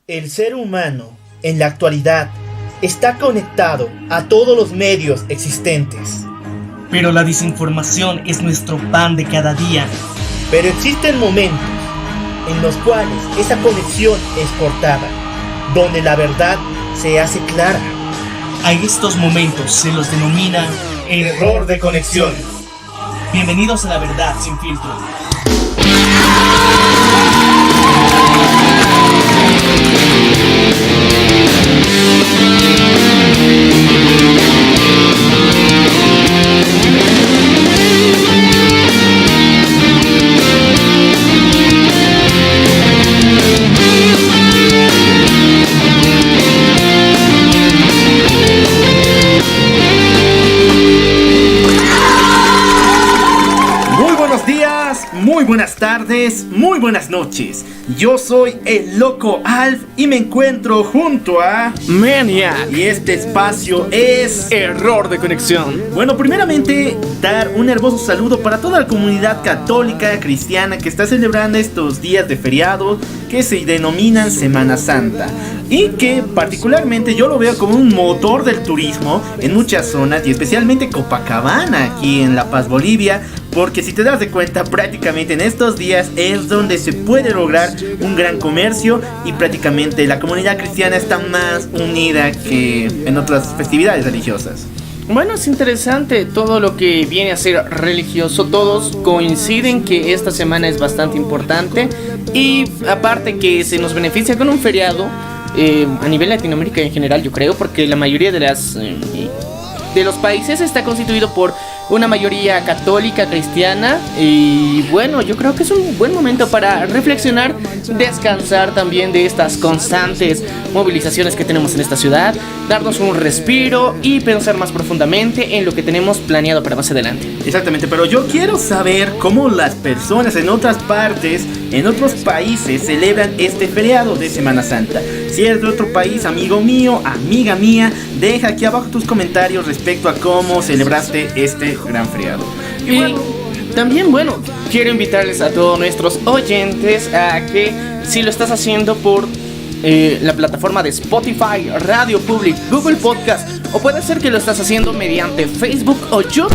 El ser humano, en la actualidad, está conectado a todos los medios existentes. Pero la desinformación es nuestro pan de cada día. Pero existen momentos en los cuales esa conexión es cortada, donde la verdad se hace clara. A estos momentos se los denomina error de conexión. Bienvenidos a La Verdad Sin Filtro. Muy buenas tardes, muy buenas noches. Yo soy el Loco Alf y me encuentro junto a Maniac. Y este espacio es Error de Conexión. Bueno, primeramente dar un hermoso saludo para toda la comunidad católica cristiana que está celebrando estos días de feriado que se denominan Semana Santa, y que particularmente yo lo veo como un motor del turismo en muchas zonas, y especialmente Copacabana aquí en La Paz, Bolivia, porque si te das de cuenta, prácticamente en estos días es donde se puede lograr un gran comercio y prácticamente la comunidad cristiana está más unida que en otras festividades religiosas. Bueno, es interesante todo lo que viene a ser religioso. Todos coinciden que esta semana es bastante importante, y aparte que se nos beneficia con un feriado a nivel Latinoamérica en general, yo creo, porque la mayoría de los países está constituido por una mayoría católica, cristiana, y bueno, yo creo que es un buen momento para reflexionar, descansar también de estas constantes movilizaciones que tenemos en esta ciudad, darnos un respiro y pensar más profundamente en lo que tenemos planeado para más adelante. Exactamente, pero yo quiero saber cómo las personas en otras partes, en otros países, celebran este feriado de Semana Santa. Si eres de otro país, amigo mío, amiga mía, deja aquí abajo tus comentarios respecto a cómo celebraste este gran feriado. Y también, bueno, quiero invitarles a todos nuestros oyentes a que, si lo estás haciendo por la plataforma de Spotify, Radio Public, Google Podcast, o puede ser que lo estás haciendo mediante Facebook o YouTube,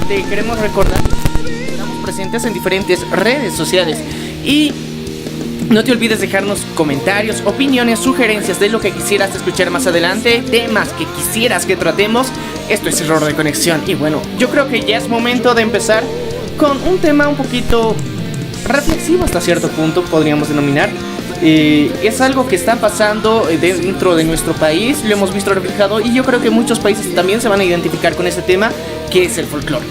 te queremos recordar que estamos presentes en diferentes redes sociales, y no te olvides dejarnos comentarios, opiniones, sugerencias de lo que quisieras escuchar más adelante, temas que quisieras que tratemos. Esto es Error de Conexión. Y bueno, yo creo que ya es momento de empezar con un tema un poquito reflexivo hasta cierto punto, podríamos denominar. Es algo que está pasando dentro de nuestro país, lo hemos visto reflejado, y yo creo que muchos países también se van a identificar con este tema, que es el folclore.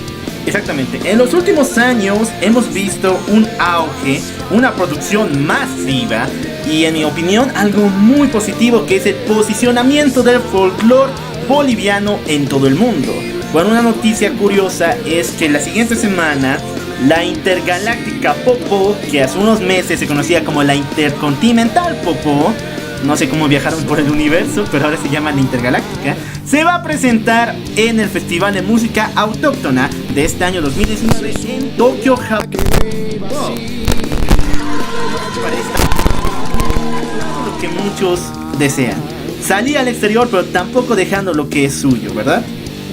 Exactamente, en los últimos años hemos visto un auge, una producción masiva y, en mi opinión, algo muy positivo, que es el posicionamiento del folclore boliviano en todo el mundo. Bueno, una noticia curiosa es que la siguiente semana la Intergaláctica Popó, que hace unos meses se conocía como la Intercontinental Popó, no sé cómo viajaron por el universo, pero ahora se llama la Intergaláctica, se va a presentar en el Festival de Música Autóctona de este año 2019 en Tokio, Japón. Wow. Lo que muchos desean: salir al exterior, pero tampoco dejando lo que es suyo, ¿verdad?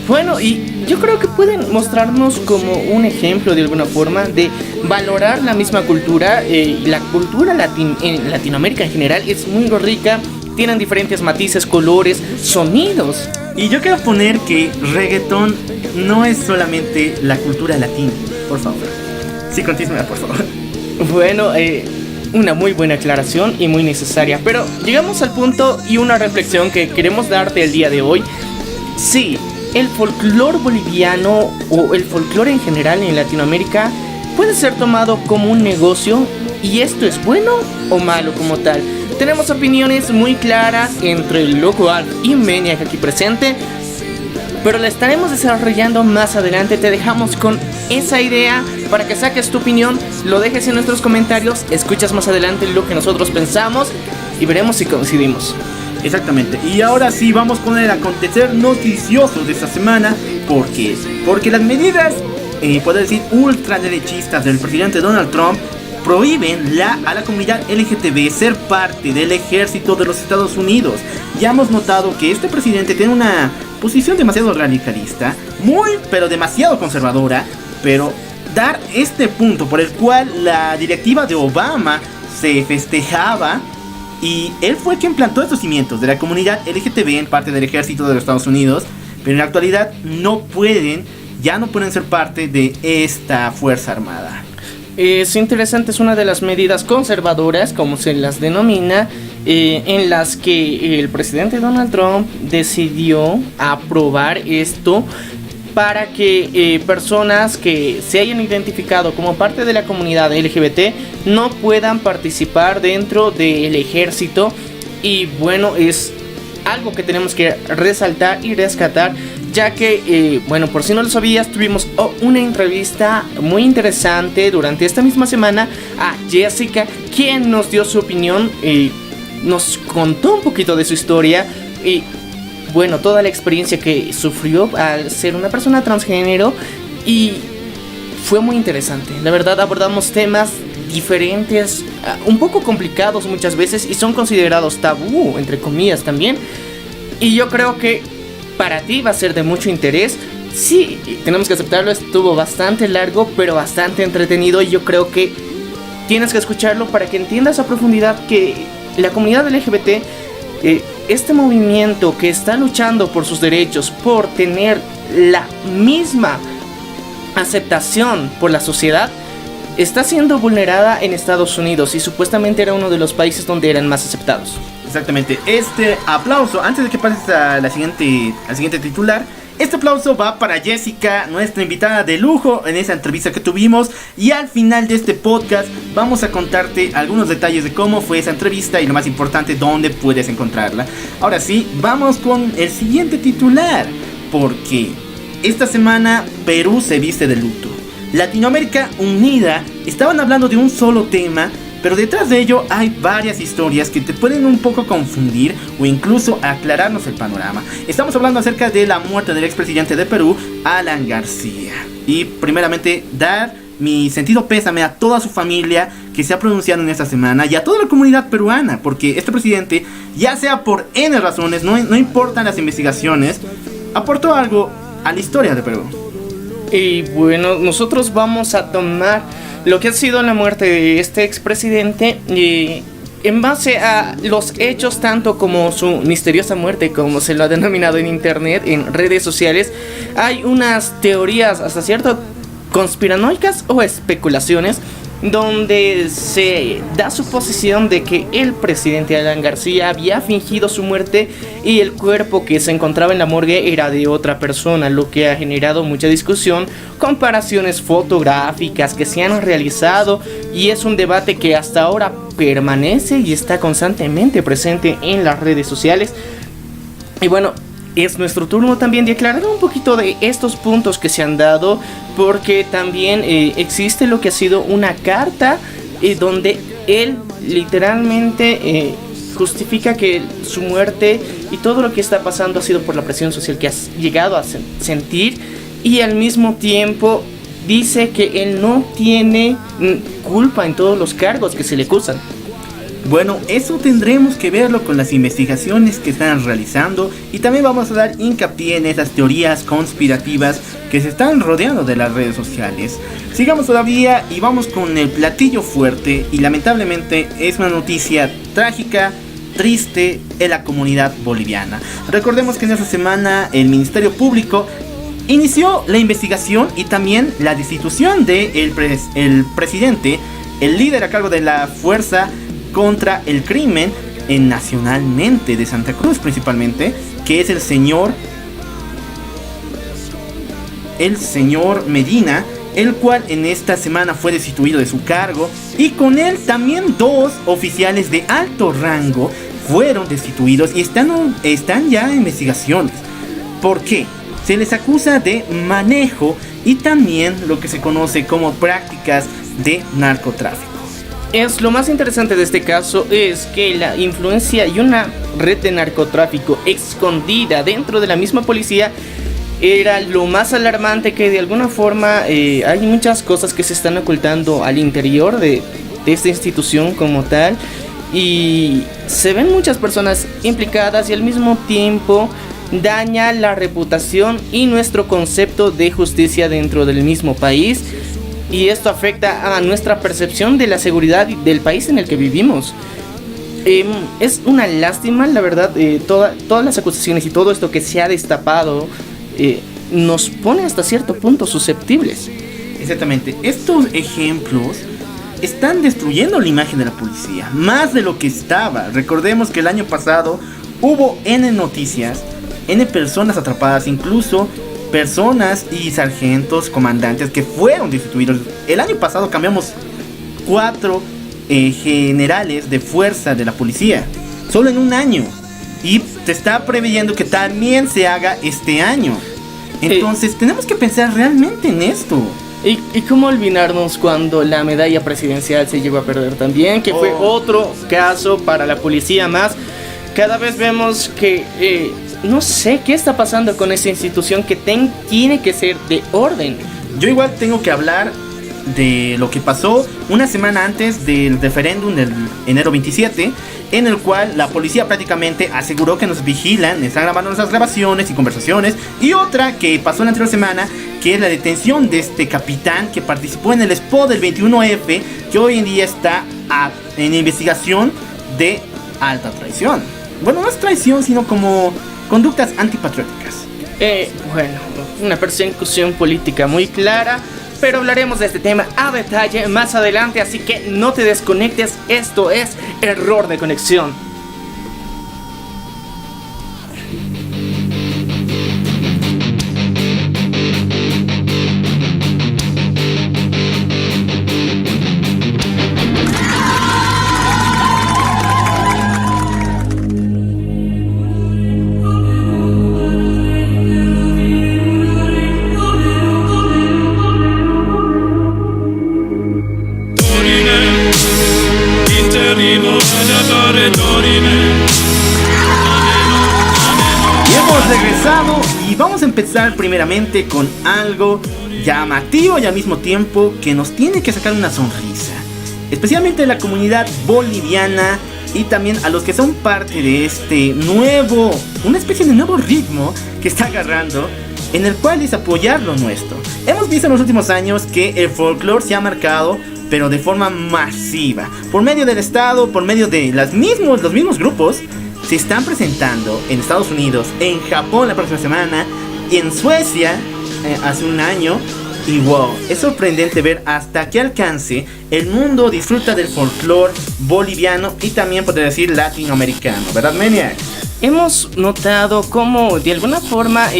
Bueno, y yo creo que pueden mostrarnos como un ejemplo de alguna forma de valorar la misma cultura. La cultura en Latinoamérica en general es muy rica, tienen diferentes matices, colores, sonidos. Y yo quiero poner que reggaetón no es solamente la cultura latina, por favor. Sí, continúa, por favor. Bueno, una muy buena aclaración y muy necesaria. Pero llegamos al punto y una reflexión que queremos darte el día de hoy. Sí, el folclore boliviano o el folclore en general en Latinoamérica puede ser tomado como un negocio, y esto es bueno o malo como tal. Tenemos opiniones muy claras entre el Loco Alf y Maniac aquí presente, pero la estaremos desarrollando más adelante. Te dejamos con esa idea para que saques tu opinión, lo dejes en nuestros comentarios, escuchas más adelante lo que nosotros pensamos y veremos si coincidimos. Exactamente, y ahora sí vamos con el acontecer noticioso de esta semana. Porque las medidas, puedo decir, ultraderechistas del presidente Donald Trump prohíben a la comunidad LGTB ser parte del ejército de los Estados Unidos. Ya hemos notado que este presidente tiene una posición demasiado radicalista, pero demasiado conservadora, pero dar este punto por el cual la directiva de Obama se festejaba, y él fue quien plantó estos cimientos de la comunidad LGTB en parte del ejército de los Estados Unidos, pero en la actualidad ya no pueden ser parte de esta fuerza armada. Es interesante, es una de las medidas conservadoras, como se las denomina, en las que el presidente Donald Trump decidió aprobar esto para que personas que se hayan identificado como parte de la comunidad LGBT no puedan participar dentro del ejército. Y bueno, es algo que tenemos que resaltar y rescatar, ya que, por si no lo sabías, tuvimos una entrevista muy interesante durante esta misma semana a Jessica, quien nos dio su opinión, nos contó un poquito de su historia y toda la experiencia que sufrió al ser una persona transgénero, y fue muy interesante. La verdad, abordamos temas diferentes, un poco complicados muchas veces, y son considerados tabú, entre comillas también, y yo creo que para ti va a ser de mucho interés. Sí, tenemos que aceptarlo, estuvo bastante largo, pero bastante entretenido, y yo creo que tienes que escucharlo para que entiendas a profundidad que la comunidad LGBT, este movimiento que está luchando por sus derechos, por tener la misma aceptación por la sociedad, está siendo vulnerada en Estados Unidos, y supuestamente era uno de los países donde eran más aceptados. Exactamente, este aplauso, antes de que pases al siguiente titular, este aplauso va para Jessica, nuestra invitada de lujo en esa entrevista que tuvimos, y al final de este podcast vamos a contarte algunos detalles de cómo fue esa entrevista y lo más importante, dónde puedes encontrarla. Ahora sí, vamos con el siguiente titular, porque esta semana Perú se viste de luto. Latinoamérica unida, estaban hablando de un solo tema, pero detrás de ello hay varias historias que te pueden un poco confundir o incluso aclararnos el panorama. Estamos hablando acerca de la muerte del expresidente de Perú, Alan García. Y primeramente dar mi sentido pésame a toda su familia que se ha pronunciado en esta semana y a toda la comunidad peruana, porque este presidente, ya sea por N razones, no importan las investigaciones, aportó algo a la historia de Perú. Y bueno, nosotros vamos a tomar lo que ha sido la muerte de este expresidente en base a los hechos, tanto como su misteriosa muerte, como se lo ha denominado en internet, en redes sociales. Hay unas teorías hasta cierto conspiranoicas o especulaciones donde se da suposición de que el presidente Alan García había fingido su muerte y el cuerpo que se encontraba en la morgue era de otra persona, lo que ha generado mucha discusión, comparaciones fotográficas que se han realizado, y es un debate que hasta ahora permanece y está constantemente presente en las redes sociales. Y bueno, es nuestro turno también de aclarar un poquito de estos puntos que se han dado, porque también existe lo que ha sido una carta donde él literalmente justifica que su muerte y todo lo que está pasando ha sido por la presión social que ha llegado a sentir, y al mismo tiempo dice que él no tiene culpa en todos los cargos que se le acusan. Bueno, eso tendremos que verlo con las investigaciones que están realizando, y también vamos a dar hincapié en esas teorías conspirativas que se están rodeando de las redes sociales. Sigamos todavía y vamos con el platillo fuerte, y lamentablemente es una noticia trágica, triste en la comunidad boliviana. Recordemos que en esta semana el Ministerio Público inició la investigación y también la destitución de el presidente, el líder a cargo de la fuerza contra el crimen nacionalmente de Santa Cruz principalmente, que es el señor Medina, el cual en esta semana fue destituido de su cargo, y con él también 2 oficiales de alto rango fueron destituidos y están ya en investigaciones. ¿Por qué? Se les acusa de manejo y también lo que se conoce como prácticas de narcotráfico. Lo más interesante de este caso es que la influencia y una red de narcotráfico escondida dentro de la misma policía era lo más alarmante, que de alguna forma hay muchas cosas que se están ocultando al interior de de esta institución como tal. Y se ven muchas personas implicadas y al mismo tiempo daña la reputación y nuestro concepto de justicia dentro del mismo país. Y esto afecta a nuestra percepción de la seguridad del país en el que vivimos. Es una lástima, la verdad, todas las acusaciones y todo esto que se ha destapado nos pone hasta cierto punto susceptibles. Exactamente, estos ejemplos están destruyendo la imagen de la policía, más de lo que estaba. Recordemos que el año pasado hubo N noticias, N personas atrapadas, incluso personas y sargentos, comandantes que fueron destituidos. El año pasado cambiamos 4 generales de fuerza de la policía, solo en un año. Y se está preveyendo que también se haga este año. Entonces tenemos que pensar realmente en esto. ¿Y cómo olvidarnos cuando la medalla presidencial se llegó a perder también? Que fue otro caso para la policía más. Cada vez vemos que no sé qué está pasando con esta institución que tiene que ser de orden. Yo igual tengo que hablar de lo que pasó una semana antes del referéndum del enero 27, en el cual la policía prácticamente aseguró que nos vigilan, están grabando nuestras grabaciones y conversaciones. Y otra que pasó la anterior semana, que es la detención de este capitán que participó en el spot del 21F, que hoy en día está en investigación de alta traición. Bueno, no es traición, sino como conductas antipatrióticas. Bueno, una persecución política muy clara, pero hablaremos de este tema a detalle más adelante, así que no te desconectes. Esto es Error de Conexión. Regresado y vamos a empezar primeramente con algo llamativo y al mismo tiempo que nos tiene que sacar una sonrisa, especialmente la comunidad boliviana y también a los que son parte de este una especie de nuevo ritmo que está agarrando, en el cual es apoyar lo nuestro. Hemos visto en los últimos años que el folclore se ha marcado, pero de forma masiva, por medio del Estado, por medio de los mismos grupos. Se están presentando en Estados Unidos, en Japón la próxima semana y en Suecia hace un año. Y wow, es sorprendente ver hasta qué alcance el mundo disfruta del folclore boliviano y también podría decir latinoamericano, ¿verdad, Maniac? Hemos notado cómo de alguna forma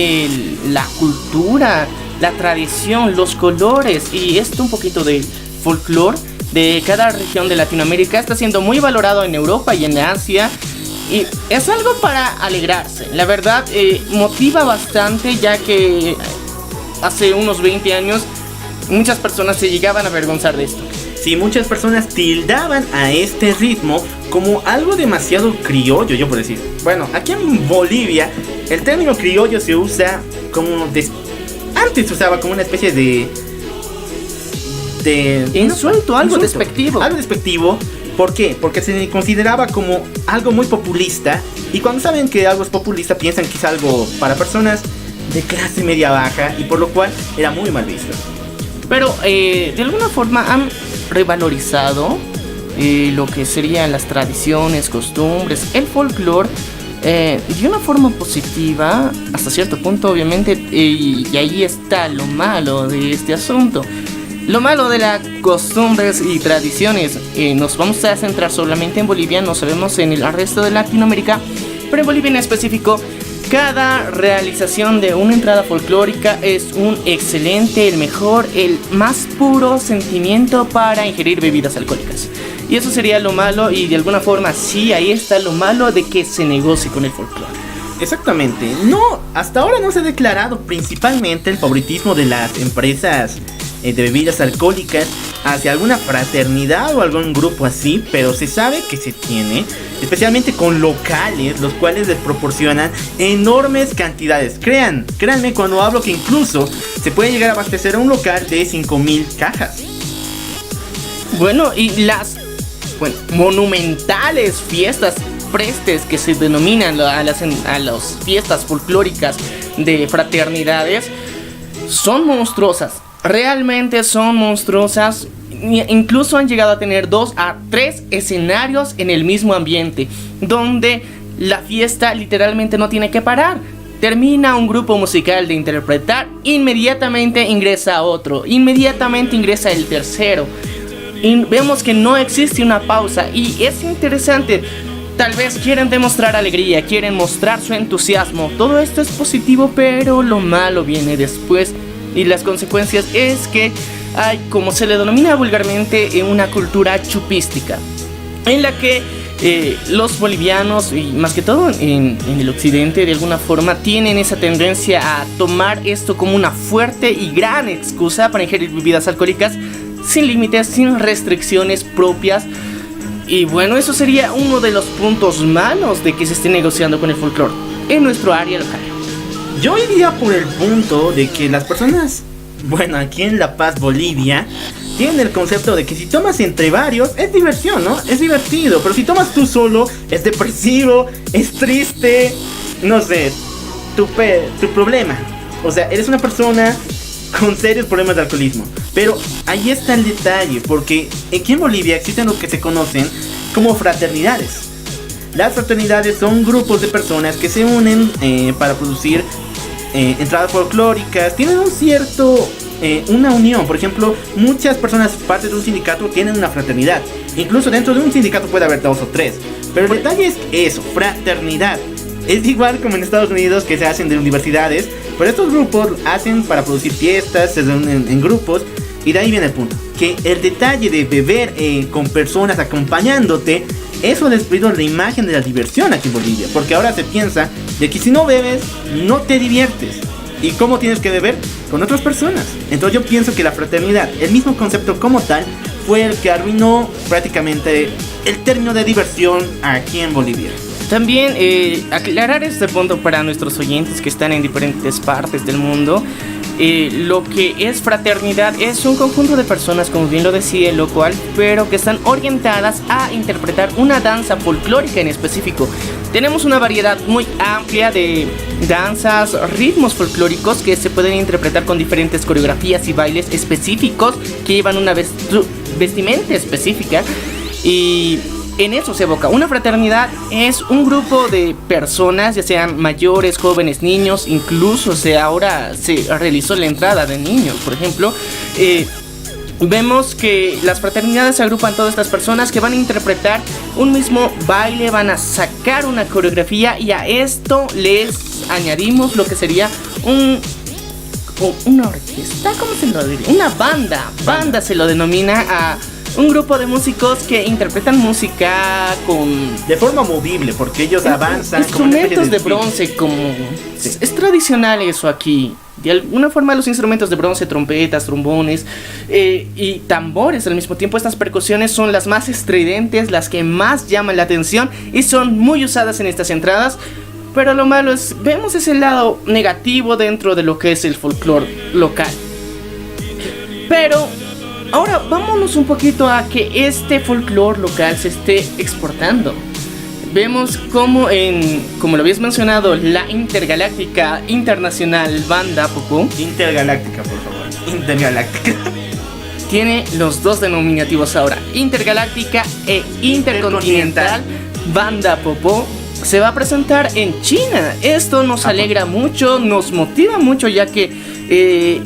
la cultura, la tradición, los colores y un poquito del folclore de cada región de Latinoamérica está siendo muy valorado en Europa y en Asia. Y es algo para alegrarse, la verdad. Motiva bastante, ya que hace unos 20 años muchas personas se llegaban a avergonzar de esto. Sí, muchas personas tildaban a este ritmo como algo demasiado criollo, yo por decir. Bueno, aquí en Bolivia el término criollo se usa como antes se usaba como una especie de insulto, algo despectivo. Algo despectivo. ¿Por qué? Porque se consideraba como algo muy populista. Y cuando saben que algo es populista, piensan que es algo para personas de clase media baja. Y por lo cual era muy mal visto. Pero de alguna forma han revalorizado lo que serían las tradiciones, costumbres, el folclore de una forma positiva hasta cierto punto, obviamente. Y ahí está lo malo de este asunto. Lo malo de las costumbres y tradiciones. Nos vamos a centrar solamente en Bolivia, no sabemos en el resto de Latinoamérica, pero en Bolivia en específico, cada realización de una entrada folclórica es un excelente, el mejor, el más puro sentimiento para ingerir bebidas alcohólicas. Y eso sería lo malo, y de alguna forma sí, ahí está lo malo de que se negocie con el folclore. Exactamente. No, hasta ahora no se ha declarado principalmente el favoritismo de las empresas de bebidas alcohólicas hacia alguna fraternidad o algún grupo así, pero se sabe que se tiene, especialmente con locales, los cuales les proporcionan enormes cantidades. Créanme cuando hablo que incluso se puede llegar a abastecer a un local de 5,000 cajas. Bueno, y las monumentales fiestas prestes que se denominan a las fiestas folclóricas de fraternidades son monstruosas, realmente son monstruosas. Incluso han llegado a tener 2 a 3 escenarios en el mismo ambiente, donde la fiesta literalmente no tiene que parar. Termina un grupo musical de interpretar, inmediatamente ingresa otro, inmediatamente ingresa el tercero. Y vemos que no existe una pausa, y es interesante. Tal vez quieren demostrar alegría, quieren mostrar su entusiasmo. Todo esto es positivo, pero lo malo viene después. Y las consecuencias es que hay, como se le denomina vulgarmente, una cultura chupística, en la que los bolivianos, y más que todo en el occidente, de alguna forma tienen esa tendencia a tomar esto como una fuerte y gran excusa para ingerir bebidas alcohólicas sin límites, sin restricciones propias. Y bueno, eso sería uno de los puntos malos de que se esté negociando con el folclore en nuestro área local. Yo iría por el punto de que las personas, bueno, aquí en La Paz, Bolivia, tienen el concepto de que si tomas entre varios es diversión, ¿no? Es divertido, pero si tomas tú solo es depresivo, es triste, no sé, tu problema. O sea, eres una persona con serios problemas de alcoholismo. Pero ahí está el detalle, porque aquí en Bolivia existen lo que se conocen como fraternidades. Las fraternidades son grupos de personas que se unen para producir entradas folclóricas. Tienen un cierto, una unión. Por ejemplo, muchas personas parte de un sindicato tienen una fraternidad. Incluso dentro de un sindicato puede haber 2 o 3. Pero el detalle es eso, fraternidad. Es igual como en Estados Unidos, que se hacen de universidades. Pero estos grupos hacen para producir fiestas, se reúnen en grupos. Y de ahí viene el punto, que el detalle de beber con personas acompañándote, eso ha destruido la imagen de la diversión aquí en Bolivia. Porque ahora se piensa de que si no bebes, no te diviertes. ¿Y cómo tienes que beber? Con otras personas. Entonces yo pienso que la fraternidad, el mismo concepto como tal, fue el que arruinó prácticamente el término de diversión aquí en Bolivia. También aclarar este punto para nuestros oyentes que están en diferentes partes del mundo. Lo que es fraternidad es un conjunto de personas, como bien lo decía el local, pero que están orientadas a interpretar una danza folclórica en específico. Tenemos una variedad muy amplia de danzas, ritmos folclóricos que se pueden interpretar con diferentes coreografías y bailes específicos que llevan una vestimenta específica, y en eso se evoca. Una fraternidad es un grupo de personas, ya sean mayores, jóvenes, niños. Incluso ahora se realizó la entrada de niños, por ejemplo. Vemos que las fraternidades agrupan todas estas personas que van a interpretar un mismo baile, van a sacar una coreografía, y a esto les añadimos lo que sería una orquesta, ¿cómo se lo diría? Una banda se lo denomina a un grupo de músicos que interpretan música de forma movible, porque ellos avanzan instrumentos de bronce, como sí. Es tradicional eso aquí. De alguna forma los instrumentos de bronce, trompetas, trombones y tambores al mismo tiempo. Estas percusiones son las más estridentes, las que más llaman la atención y son muy usadas en estas entradas. Pero lo malo es, vemos ese lado negativo dentro de lo que es el folclore local. Pero ahora vámonos un poquito a que este folclore local se esté exportando. Vemos como como lo habías mencionado, la intergaláctica internacional Banda Popó. Intergaláctica, por favor. Intergaláctica. Tiene los dos denominativos ahora, intergaláctica e intercontinental. Banda Popó se va a presentar en China. Esto nos alegra mucho, nos motiva mucho, ya que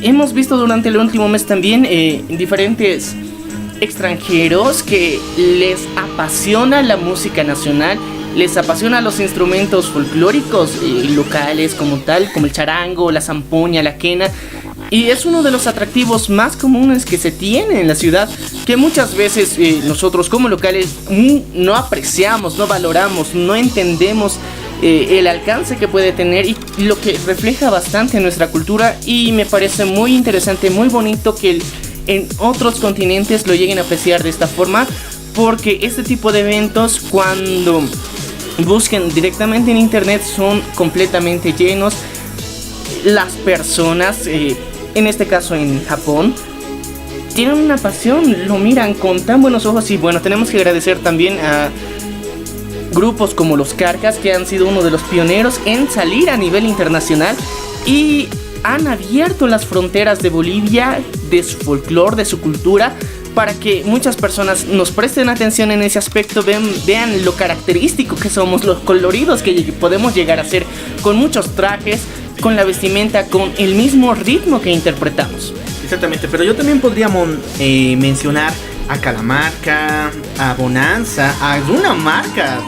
hemos visto durante el último mes también diferentes extranjeros que les apasiona la música nacional, les apasiona los instrumentos folclóricos locales como tal, como el charango, la zampoña, la quena. Y es uno de los atractivos más comunes que se tiene en la ciudad, que muchas veces nosotros como locales no apreciamos, no valoramos, no entendemos el alcance que puede tener y lo que refleja bastante en nuestra cultura. Y me parece muy interesante, muy bonito que en otros continentes lo lleguen a apreciar de esta forma, porque este tipo de eventos, cuando busquen directamente en internet, son completamente llenos. Las personas, en este caso en Japón, tienen una pasión, lo miran con tan buenos ojos. Y bueno, tenemos que agradecer también a grupos como los Carcas, que han sido uno de los pioneros en salir a nivel internacional y han abierto las fronteras de Bolivia, de su folclore, de su cultura, para que muchas personas nos presten atención en ese aspecto, vean lo característico que somos, los coloridos que podemos llegar a ser, con muchos trajes, con la vestimenta, con el mismo ritmo que interpretamos. Exactamente, pero yo también podría mencionar a Calamarca, a Bonanza, a alguna marca,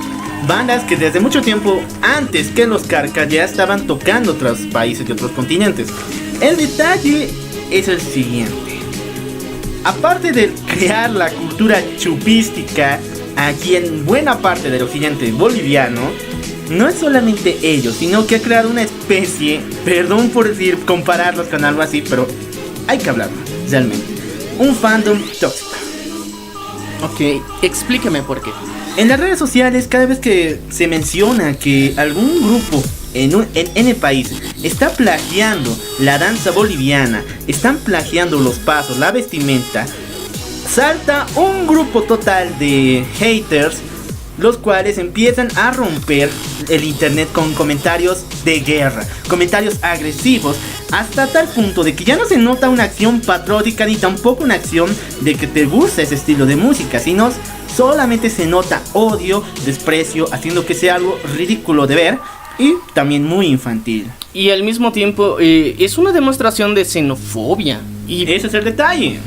bandas que desde mucho tiempo antes que los Carcas ya estaban tocando otros países y otros continentes. El detalle es el siguiente: aparte de crear la cultura chupística aquí en buena parte del occidente boliviano, no es solamente ellos, sino que ha creado una especie, perdón por decir, compararlos con algo así, pero hay que hablarlo, realmente. Un fandom tóxico. Ok, explíqueme por qué. En las redes sociales, cada vez que se menciona que algún grupo en el país está plagiando la danza boliviana, están plagiando los pasos, la vestimenta, salta un grupo total de haters, los cuales empiezan a romper el internet con comentarios de guerra, comentarios agresivos, hasta tal punto de que ya no se nota una acción patriótica ni tampoco una acción de que te gusta ese estilo de música, sino solamente se nota odio, desprecio, haciendo que sea algo ridículo de ver y también muy infantil. Y al mismo tiempo es una demostración de xenofobia. Y ese es el detalle.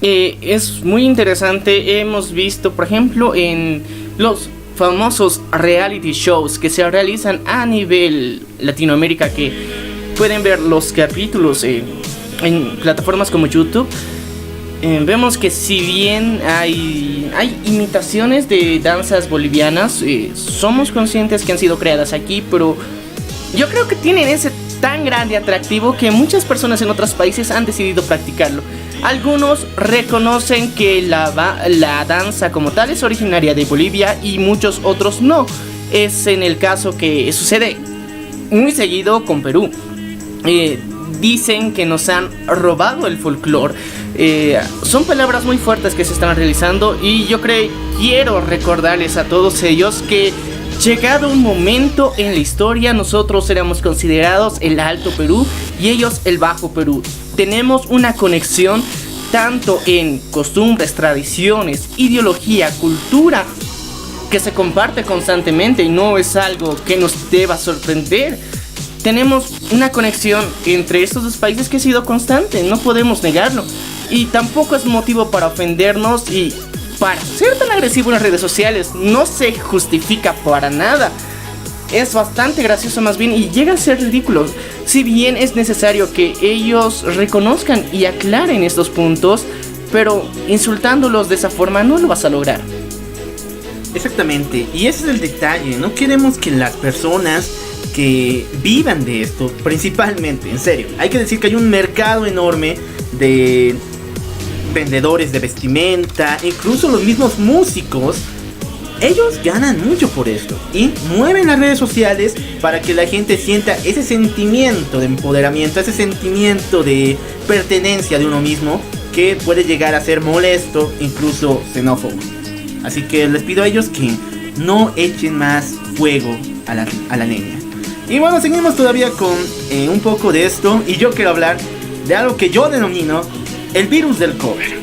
Es muy interesante. Hemos visto, por ejemplo, en los famosos reality shows que se realizan a nivel Latinoamérica, que pueden ver los capítulos en plataformas como YouTube. Vemos que si bien hay imitaciones de danzas bolivianas, somos conscientes que han sido creadas aquí, pero yo creo que tienen ese tan grande atractivo que muchas personas en otros países han decidido practicarlo. Algunos reconocen que la danza como tal es originaria de Bolivia y muchos otros no. Es en el caso que sucede muy seguido con Perú. Dicen que nos han robado el folclore. Son palabras muy fuertes que se están realizando y yo quiero recordarles a todos ellos que llegado un momento en la historia nosotros éramos considerados el Alto Perú y ellos el Bajo Perú. Tenemos una conexión tanto en costumbres, tradiciones, ideología, cultura que se comparte constantemente y no es algo que nos deba sorprender. Tenemos una conexión entre estos dos países que ha sido constante, no podemos negarlo. Y tampoco es motivo para ofendernos y para ser tan agresivo en las redes sociales. No se justifica para nada. Es bastante gracioso más bien y llega a ser ridículo. Si bien es necesario que ellos reconozcan y aclaren estos puntos, pero insultándolos de esa forma no lo vas a lograr. Exactamente, y ese es el detalle. No queremos que las personas que vivan de esto, principalmente, en serio, hay que decir que hay un mercado enorme de vendedores de vestimenta, incluso los mismos músicos. Ellos ganan mucho por esto y mueven las redes sociales para que la gente sienta ese sentimiento de empoderamiento, ese sentimiento de pertenencia de uno mismo, que puede llegar a ser molesto, incluso xenófobo. Así que les pido a ellos que no echen más fuego a la leña. Y bueno, seguimos todavía con un poco de esto, y yo quiero hablar de algo que yo denomino el virus del cover.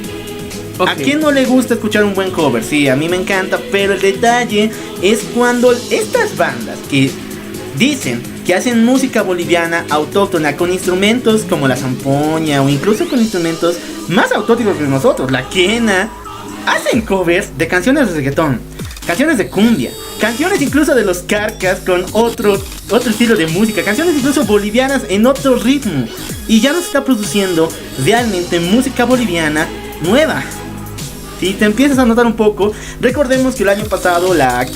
Okay. ¿A quién no le gusta escuchar un buen cover? Sí, a mí me encanta, pero el detalle es cuando estas bandas que dicen que hacen música boliviana autóctona con instrumentos como la zampoña o incluso con instrumentos más autóctonos que nosotros, la quena, hacen covers de canciones de reggaetón, canciones de cumbia, canciones incluso de los Carcas con otro estilo de música, canciones incluso bolivianas en otro ritmo, y ya nos está produciendo realmente música boliviana nueva. Si te empiezas a notar un poco, recordemos que el año pasado la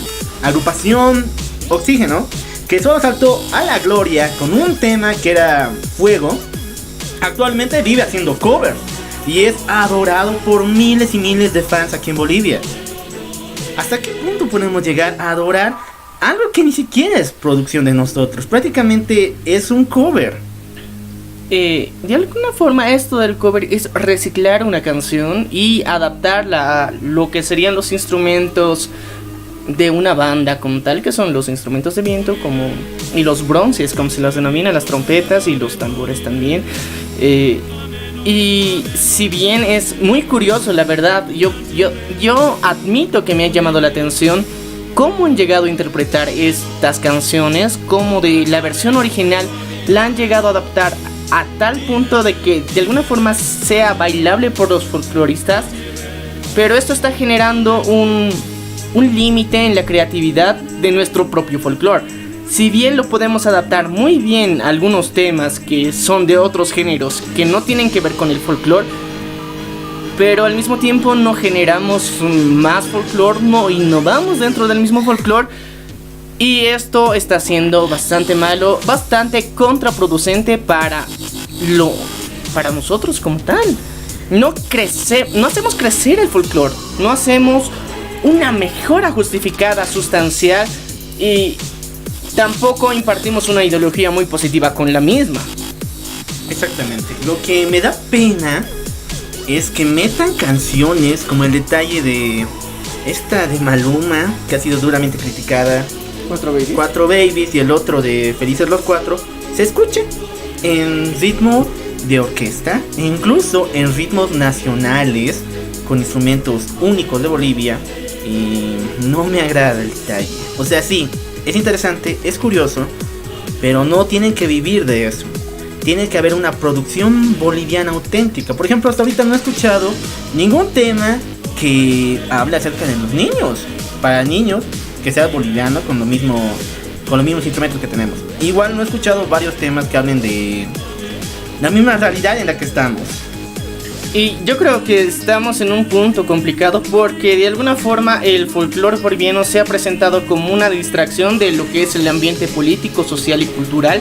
agrupación Oxígeno, que solo saltó a la gloria con un tema que era Fuego, actualmente vive haciendo covers y es adorado por miles y miles de fans aquí en Bolivia. ¿Hasta qué punto podemos llegar a adorar algo que ni siquiera es producción de nosotros? Prácticamente es un cover. De alguna forma esto del cover es reciclar una canción y adaptarla a lo que serían los instrumentos de una banda como tal, que son los instrumentos de viento y los bronces, como se los denomina, las trompetas y los tambores también. Y si bien es muy curioso, la verdad, yo admito que me ha llamado la atención cómo han llegado a interpretar estas canciones, cómo de la versión original la han llegado a adaptar a tal punto de que de alguna forma sea bailable por los folcloristas, pero esto está generando un límite en la creatividad de nuestro propio folclore. Si bien lo podemos adaptar muy bien a algunos temas que son de otros géneros que no tienen que ver con el folclore, pero al mismo tiempo no generamos más folclore, no innovamos dentro del mismo folclore, y esto está siendo bastante malo, bastante contraproducente para nosotros como tal. No hacemos crecer el folclore, no hacemos una mejora justificada, sustancial, y tampoco impartimos una ideología muy positiva con la misma. Exactamente. Lo que me da pena es que metan canciones como el detalle de esta de Maluma, que ha sido duramente criticada, Cuatro Babies, y el otro de Felices los Cuatro, se escuche en ritmo de orquesta e incluso en ritmos nacionales con instrumentos únicos de Bolivia, y no me agrada el detalle. O sea, sí, es interesante, es curioso, pero no tienen que vivir de eso. Tiene que haber una producción boliviana auténtica. Por ejemplo, hasta ahorita no he escuchado ningún tema que hable acerca de los niños, para niños, que sea boliviano con los mismos instrumentos que tenemos. Igual no he escuchado varios temas que hablen de la misma realidad en la que estamos. Y yo creo que estamos en un punto complicado porque de alguna forma el folclore boliviano se ha presentado como una distracción de lo que es el ambiente político, social y cultural,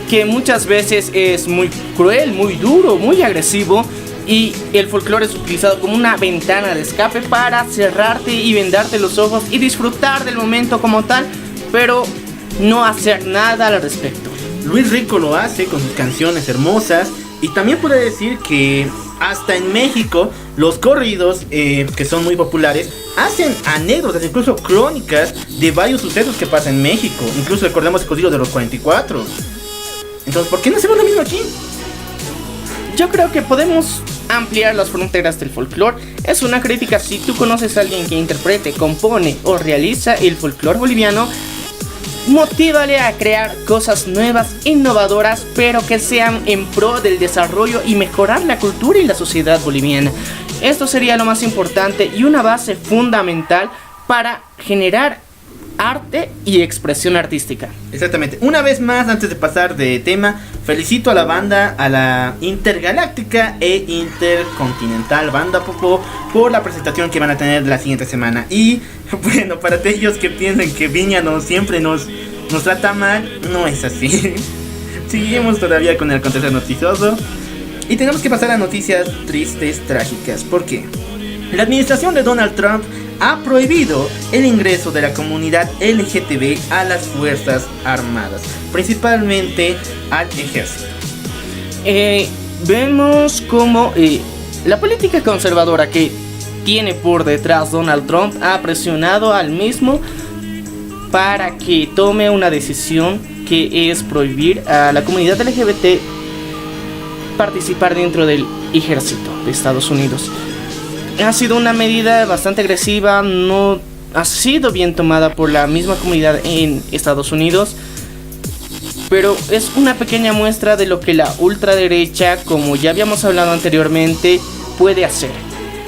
que muchas veces es muy cruel, muy duro, muy agresivo, y el folclore es utilizado como una ventana de escape para cerrarte y vendarte los ojos y disfrutar del momento como tal, pero no hacer nada al respecto. Luis Rico lo hace con sus canciones hermosas, y también puedo decir que hasta en México los corridos, que son muy populares, hacen anécdotas, incluso crónicas de varios sucesos que pasan en México. Incluso recordemos el corrido de los 44. Entonces, ¿por qué no hacemos lo mismo aquí? Yo creo que podemos ampliar las fronteras del folclore. Es una crítica. Si tú conoces a alguien que interprete, compone o realiza el folclore boliviano, motívale a crear cosas nuevas, innovadoras, pero que sean en pro del desarrollo y mejorar la cultura y la sociedad boliviana. Esto sería lo más importante y una base fundamental para generar arte y expresión artística. Exactamente. Una vez más, antes de pasar de tema, felicito a la banda, a la intergaláctica e intercontinental Banda Popó, por la presentación que van a tener la siguiente semana. Y bueno, para aquellos que piensan que Viña siempre nos trata mal, no es así. Seguimos todavía con el contexto noticioso y tenemos que pasar a noticias tristes, trágicas. ¿Por qué? La administración de Donald Trump ha prohibido el ingreso de la comunidad LGTB a las Fuerzas Armadas, principalmente al ejército. Vemos como la política conservadora que tiene por detrás Donald Trump ha presionado al mismo para que tome una decisión que es prohibir a la comunidad LGBT participar dentro del ejército de Estados Unidos. Ha sido una medida bastante agresiva, no ha sido bien tomada por la misma comunidad en Estados Unidos, pero es una pequeña muestra de lo que la ultraderecha, como ya habíamos hablado anteriormente, puede hacer.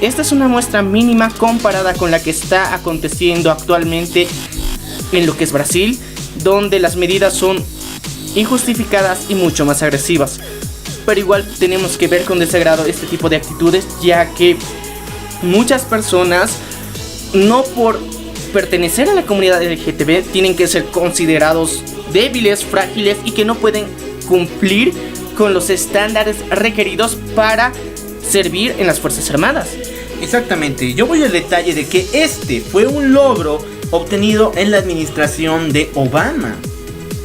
Esta es una muestra mínima comparada con la que está aconteciendo actualmente en lo que es Brasil, donde las medidas son injustificadas y mucho más agresivas. Pero igual tenemos que ver con desagrado este tipo de actitudes, ya que muchas personas, no por pertenecer a la comunidad LGTB, tienen que ser considerados débiles, frágiles y que no pueden cumplir con los estándares requeridos para servir en las Fuerzas Armadas. Exactamente, yo voy al detalle de que este fue un logro obtenido en la administración de Obama.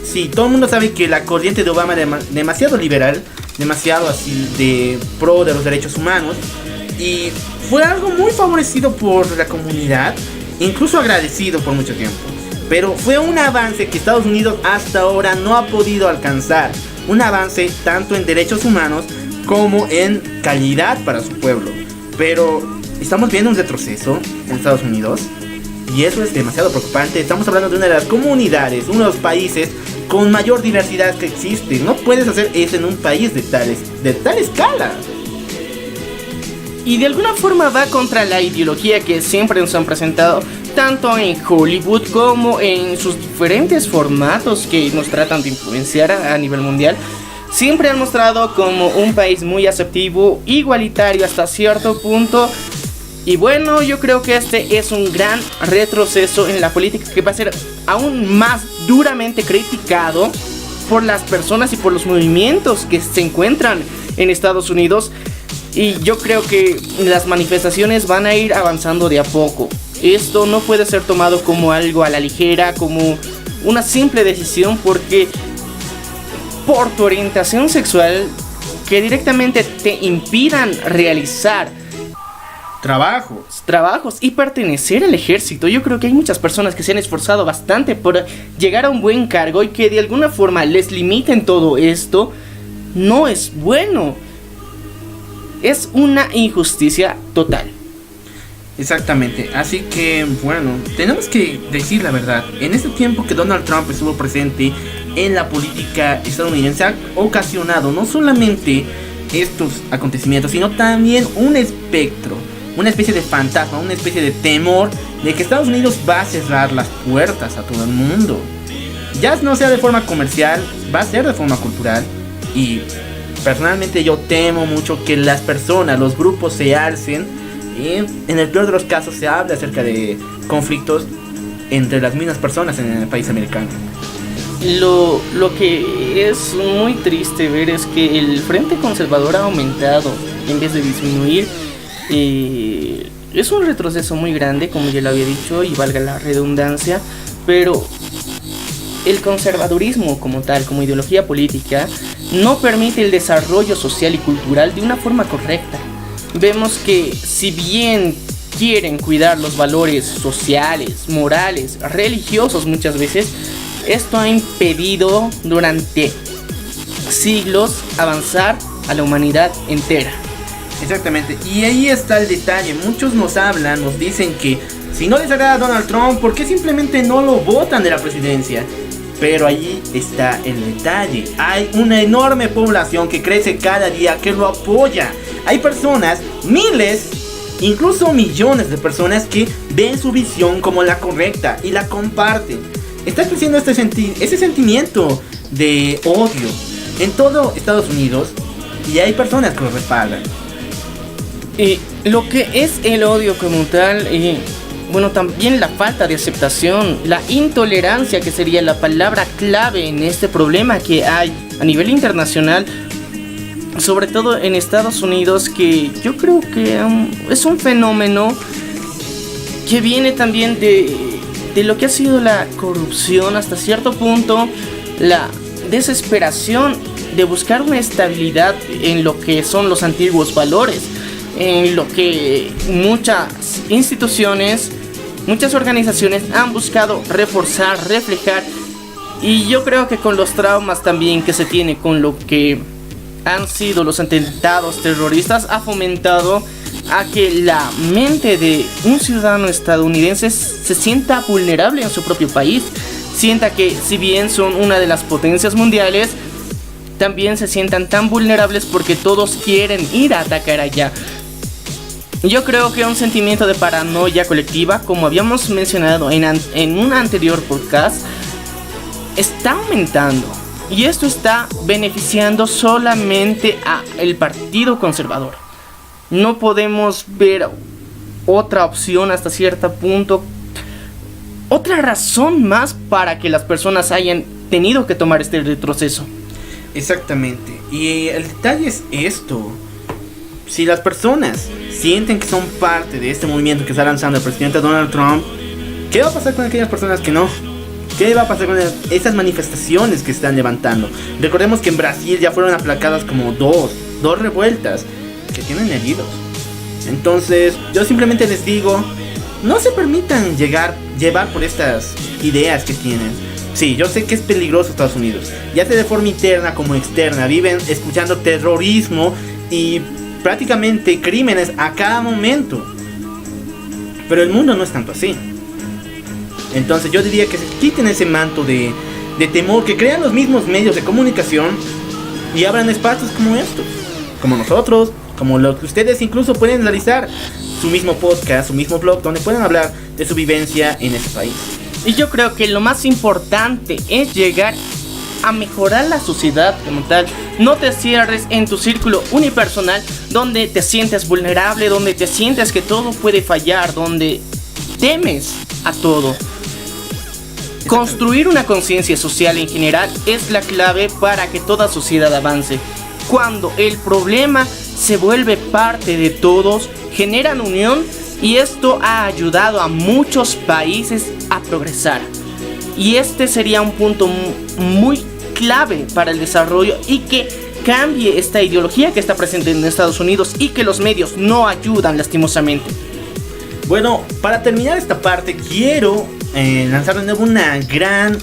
Sí, todo el mundo sabe que la corriente de Obama era demasiado liberal, demasiado así de pro de los derechos humanos, y fue algo muy favorecido por la comunidad, incluso agradecido por mucho tiempo. Pero fue un avance que Estados Unidos hasta ahora no ha podido alcanzar, un avance tanto en derechos humanos como en calidad para su pueblo. Pero estamos viendo un retroceso en Estados Unidos, y eso es demasiado preocupante. Estamos hablando de una de las comunidades, uno de los países con mayor diversidad que existe. No puedes hacer eso en un país de tal escala. Y de alguna forma va contra la ideología que siempre nos han presentado, tanto en Hollywood como en sus diferentes formatos que nos tratan de influenciar a nivel mundial. Siempre han mostrado como un país muy aceptivo, igualitario hasta cierto punto. Y bueno, yo creo que este es un gran retroceso en la política que va a ser aún más duramente criticado por las personas y por los movimientos que se encuentran en Estados Unidos. Y yo creo que las manifestaciones van a ir avanzando de a poco. Esto no puede ser tomado como algo a la ligera, como una simple decisión, porque por tu orientación sexual que directamente te impidan realizar trabajos y pertenecer al ejército. Yo creo que hay muchas personas que se han esforzado bastante por llegar a un buen cargo, y que de alguna forma les limiten todo esto no es bueno. Es una injusticia total. Exactamente, así que bueno, tenemos que decir la verdad. En este tiempo que Donald Trump estuvo presente en la política estadounidense, ha ocasionado no solamente estos acontecimientos, sino también un espectro, una especie de fantasma, una especie de temor de que Estados Unidos va a cerrar las puertas a todo el mundo. Ya no sea de forma comercial, va a ser de forma cultural. Y personalmente yo temo mucho que las personas, los grupos se alcen, y en el peor de los casos se habla acerca de conflictos entre las mismas personas en el país americano. Lo que es muy triste ver es que el Frente Conservador ha aumentado en vez de disminuir. Es un retroceso muy grande, como ya lo había dicho, y valga la redundancia, pero el conservadurismo como tal, como ideología política, no permite el desarrollo social y cultural de una forma correcta. Vemos que si bien quieren cuidar los valores sociales, morales, religiosos muchas veces, esto ha impedido durante siglos avanzar a la humanidad entera. Exactamente, y ahí está el detalle. Muchos nos hablan, nos dicen que si no les agrada Donald Trump, ¿por qué simplemente no lo votan de la presidencia? Pero allí está el detalle. Hay una enorme población que crece cada día que lo apoya. Hay personas, miles, incluso millones de personas que ven su visión como la correcta y la comparten. Está creciendo ese sentimiento de odio en todo Estados Unidos, y hay personas que lo respaldan. Y lo que es el odio como tal, bueno, también la falta de aceptación, la intolerancia, que sería la palabra clave en este problema que hay a nivel internacional, sobre todo en Estados Unidos, que yo creo que es un fenómeno que viene también de lo que ha sido la corrupción hasta cierto punto, la desesperación de buscar una estabilidad en lo que son los antiguos valores, en lo que muchas instituciones, muchas organizaciones han buscado reforzar, reflejar. Y yo creo que con los traumas también que se tiene con lo que han sido los atentados terroristas, ha fomentado a que la mente de un ciudadano estadounidense se sienta vulnerable en su propio país, sienta que si bien son una de las potencias mundiales, también se sientan tan vulnerables porque todos quieren ir a atacar allá. Yo creo que un sentimiento de paranoia colectiva, como habíamos mencionado en un anterior podcast, está aumentando. Y esto está beneficiando solamente al Partido Conservador. No podemos ver otra opción hasta cierto punto, otra razón más para que las personas hayan tenido que tomar este retroceso. Exactamente. Y el detalle es esto. Si las personas sienten que son parte de este movimiento que está lanzando el presidente Donald Trump, ¿qué va a pasar con aquellas personas que no ¿Qué va a pasar con esas manifestaciones que están levantando? Recordemos que en Brasil ya fueron aplacadas como dos revueltas que tienen heridos. Entonces yo simplemente les digo, no se permitan llevar por estas ideas que tienen. Sí, yo sé que es peligroso Estados Unidos, ya sea de forma interna como externa. Viven escuchando terrorismo y prácticamente crímenes a cada momento. Pero el mundo no es tanto así. Entonces yo diría que se quiten ese manto de temor que crean los mismos medios de comunicación y abran espacios como estos, como nosotros, como lo que ustedes incluso pueden realizar su mismo podcast, su mismo blog, donde pueden hablar de su vivencia en este país. Y yo creo que lo más importante es llegar a mejorar la sociedad como tal. No te cierres en tu círculo unipersonal, donde te sientes vulnerable, donde te sientes que todo puede fallar, donde temes a todo. Construir una conciencia social en general es la clave para que toda sociedad avance. Cuando el problema se vuelve parte de todos, generan unión, y esto ha ayudado a muchos países a progresar. Y este sería un punto muy clave para el desarrollo y que cambie esta ideología que está presente en Estados Unidos y que los medios no ayudan lastimosamente. Bueno, para terminar esta parte quiero lanzar de nuevo una gran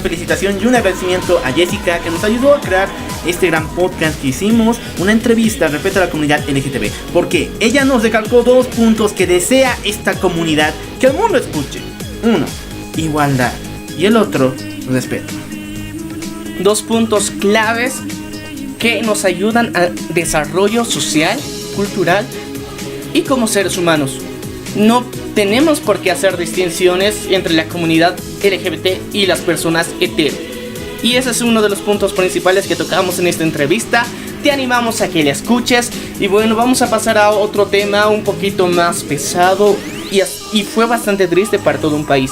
felicitación y un agradecimiento a Jessica, que nos ayudó a crear este gran podcast que hicimos, una entrevista respecto a la comunidad LGTB, porque ella nos recalcó 2 puntos que desea esta comunidad que el mundo escuche. Uno, igualdad, y el otro, respeto. 2 puntos claves que nos ayudan al desarrollo social, cultural y como seres humanos. No tenemos por qué hacer distinciones entre la comunidad LGBT y las personas hetero. Y ese es uno de los puntos principales que tocamos en esta entrevista. Te animamos a que la escuches. Y bueno, vamos a pasar a otro tema un poquito más pesado y fue bastante triste para todo un país.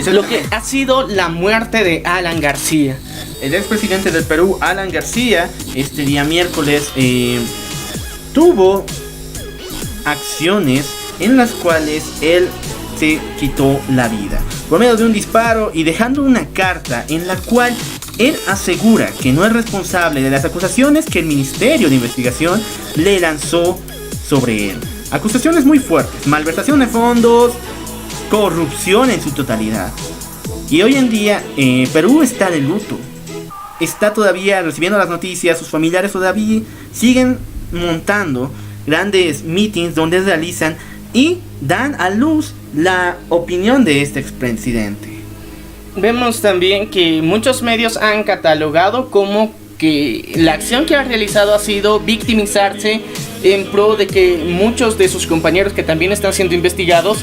Lo que ha sido la muerte de Alan García. El expresidente del Perú, Alan García, este día miércoles tuvo acciones en las cuales él se quitó la vida por medio de un disparo y dejando una carta en la cual él asegura que no es responsable de las acusaciones que el Ministerio de Investigación le lanzó sobre él. Acusaciones muy fuertes: malversación de fondos, corrupción en su totalidad. Y hoy en día Perú está de luto. Está todavía recibiendo las noticias. Sus familiares todavía siguen montando grandes meetings donde realizan y dan a luz la opinión de este expresidente. Vemos también que muchos medios han catalogado como que la acción que ha realizado ha sido victimizarse en pro de que muchos de sus compañeros que también están siendo investigados,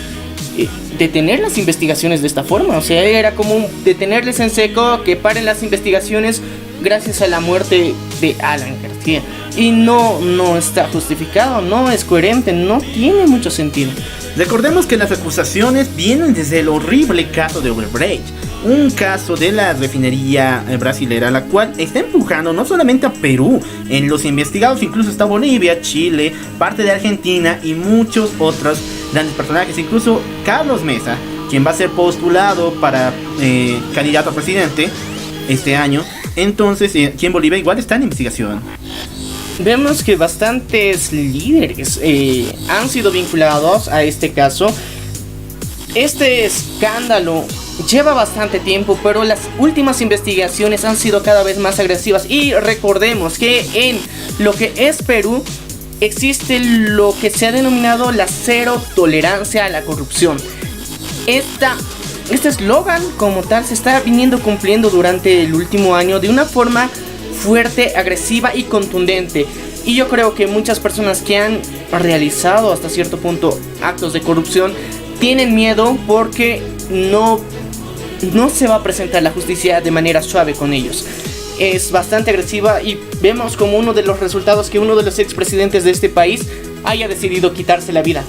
detener las investigaciones de esta forma. O sea, era como detenerles en seco, que paren las investigaciones gracias a la muerte de Alan García. Y no está justificado, no es coherente, no tiene mucho sentido. Recordemos que las acusaciones vienen desde el horrible caso de Odebrecht, un caso de la refinería brasilera, la cual está empujando no solamente a Perú. En los investigados incluso está Bolivia, Chile, parte de Argentina y muchos otros grandes personajes, incluso Carlos Mesa, quien va a ser postulado para candidato a presidente este año. Entonces, aquí en Bolivia igual está en investigación. Vemos que bastantes líderes han sido vinculados a este caso. Este escándalo lleva bastante tiempo, pero las últimas investigaciones han sido cada vez más agresivas. Y recordemos que en lo que es Perú existe lo que se ha denominado la cero tolerancia a la corrupción. Este eslogan como tal se está viniendo cumpliendo durante el último año de una forma fuerte, agresiva y contundente. Y yo creo que muchas personas que han realizado hasta cierto punto actos de corrupción tienen miedo porque no se va a presentar la justicia de manera suave con ellos. Es bastante agresiva y vemos como uno de los resultados que uno de los expresidentes de este país haya decidido quitarse la vida.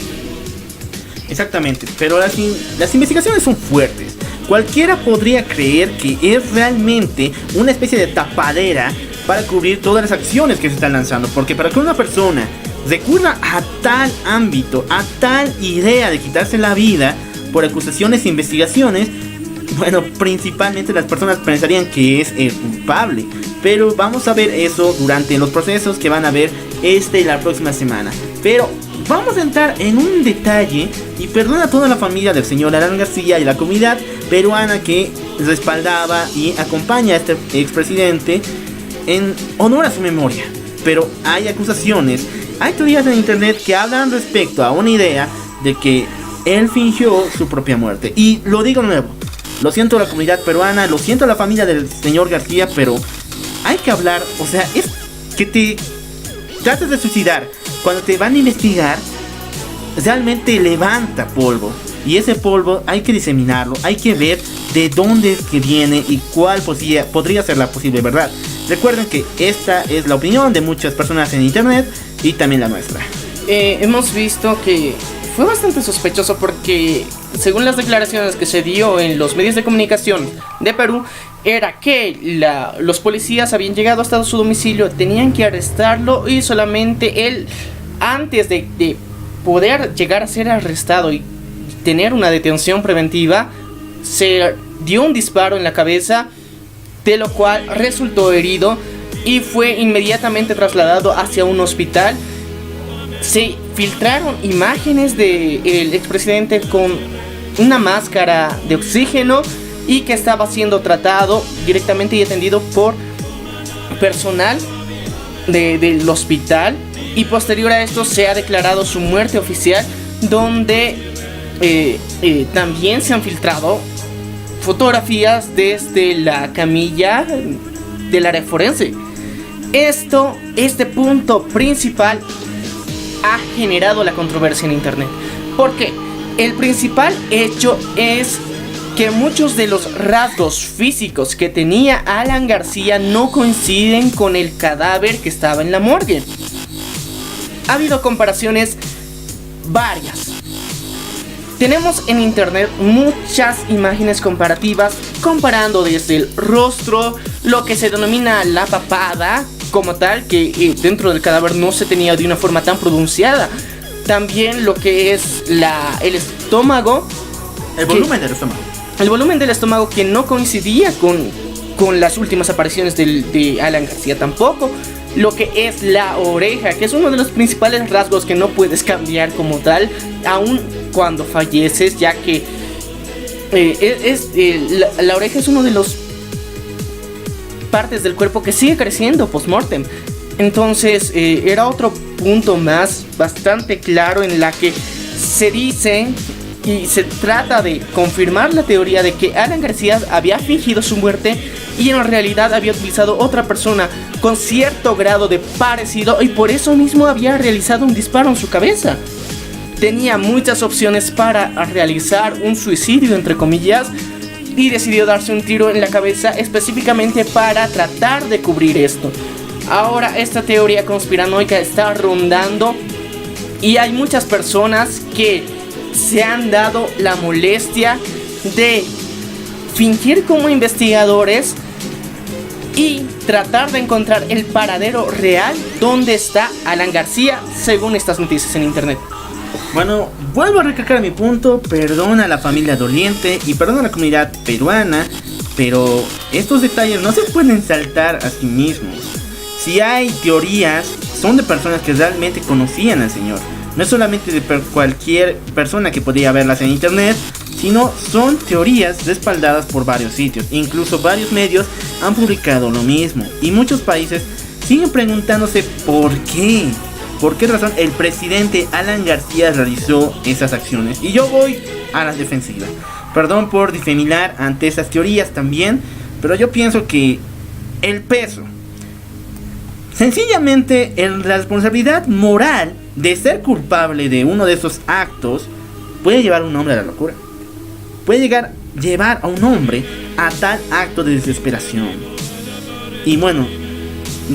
Exactamente, pero las investigaciones son fuertes. Cualquiera podría creer que es realmente una especie de tapadera para cubrir todas las acciones que se están lanzando, porque para que una persona recurra a tal ámbito, a tal idea de quitarse la vida, por acusaciones e investigaciones, bueno, principalmente las personas pensarían que es el culpable. Pero vamos a ver eso durante los procesos que van a haber la próxima semana. Pero vamos a entrar en un detalle, y perdona a toda la familia del señor Alan García y la comunidad peruana que respaldaba y acompaña a este expresidente en honor a su memoria. Pero hay acusaciones, hay teorías en internet que hablan respecto a una idea de que él fingió su propia muerte. Y lo digo de nuevo, lo siento a la comunidad peruana, lo siento a la familia del señor García, pero hay que hablar, o sea, es que te trates de suicidar cuando te van a investigar, realmente levanta polvo. Y ese polvo hay que diseminarlo, hay que ver de dónde es que viene y cuál podría ser la posible verdad. Recuerden que esta es la opinión de muchas personas en internet y también la nuestra. Hemos visto que fue bastante sospechoso porque, según las declaraciones que se dio en los medios de comunicación de Perú, era que los policías habían llegado hasta su domicilio, tenían que arrestarlo y solamente él, antes de poder llegar a ser arrestado y tener una detención preventiva, se dio un disparo en la cabeza, de lo cual resultó herido y fue inmediatamente trasladado hacia un hospital. Se filtraron imágenes del expresidente con una máscara de oxígeno y que estaba siendo tratado directamente y atendido por personal del hospital. Y posterior a esto se ha declarado su muerte oficial, donde también se han filtrado fotografías desde la camilla del área forense. Este punto principal ha generado la controversia en internet. Porque el principal hecho es que muchos de los rasgos físicos que tenía Alan García no coinciden con el cadáver que estaba en la morgue. Ha habido comparaciones varias. Tenemos en internet muchas imágenes comparativas, comparando desde el rostro, lo que se denomina la papada como tal, que dentro del cadáver no se tenía de una forma tan pronunciada. También lo que es el estómago. El volumen del estómago. El volumen del estómago, que no coincidía con las últimas apariciones de Alan García tampoco. Lo que es la oreja, que es uno de los principales rasgos que no puedes cambiar como tal, aun cuando falleces, ya que la oreja es uno de los partes del cuerpo que sigue creciendo post-mortem. Entonces era otro punto más bastante claro en la que se dice y se trata de confirmar la teoría de que Alan García había fingido su muerte y en realidad había utilizado otra persona con cierto grado de parecido, y por eso mismo había realizado un disparo en su cabeza. Tenía muchas opciones para realizar un suicidio, entre comillas, y decidió darse un tiro en la cabeza específicamente para tratar de cubrir esto. Ahora esta teoría conspiranoica está rondando y hay muchas personas que se han dado la molestia de fingir como investigadores y tratar de encontrar el paradero real donde está Alan García, según estas noticias en internet. Bueno, vuelvo a recalcar mi punto. Perdona a la familia doliente y perdona a la comunidad peruana, pero estos detalles no se pueden saltar a sí mismos. Si hay teorías, son de personas que realmente conocían al señor. No es solamente de cualquier persona que podía verlas en internet, sino son teorías respaldadas por varios sitios. Incluso varios medios han publicado lo mismo. Y muchos países siguen preguntándose por qué. ¿Por qué razón el presidente Alan García realizó esas acciones? Y yo voy a la defensiva. Perdón por difamar ante esas teorías también, pero yo pienso que el peso, sencillamente la responsabilidad moral de ser culpable de uno de esos actos, puede llevar a un hombre a la locura. Puede llevar a un hombre a tal acto de desesperación. Y bueno,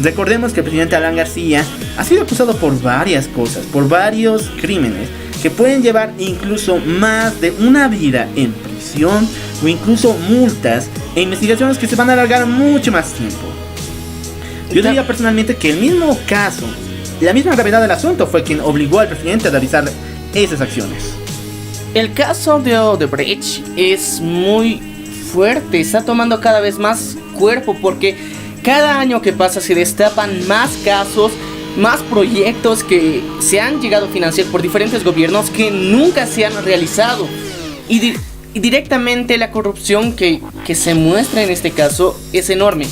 recordemos que el presidente Alan García ha sido acusado por varias cosas, por varios crímenes que pueden llevar incluso más de una vida en prisión, o incluso multas e investigaciones que se van a alargar mucho más tiempo. Yo diría personalmente que el mismo caso, la misma gravedad del asunto fue quien obligó al presidente a realizar esas acciones. El caso de Odebrecht es muy fuerte, está tomando cada vez más cuerpo porque cada año que pasa se destapan más casos, más proyectos que se han llegado a financiar por diferentes gobiernos que nunca se han realizado. Y directamente la corrupción que se muestra en este caso es enorme.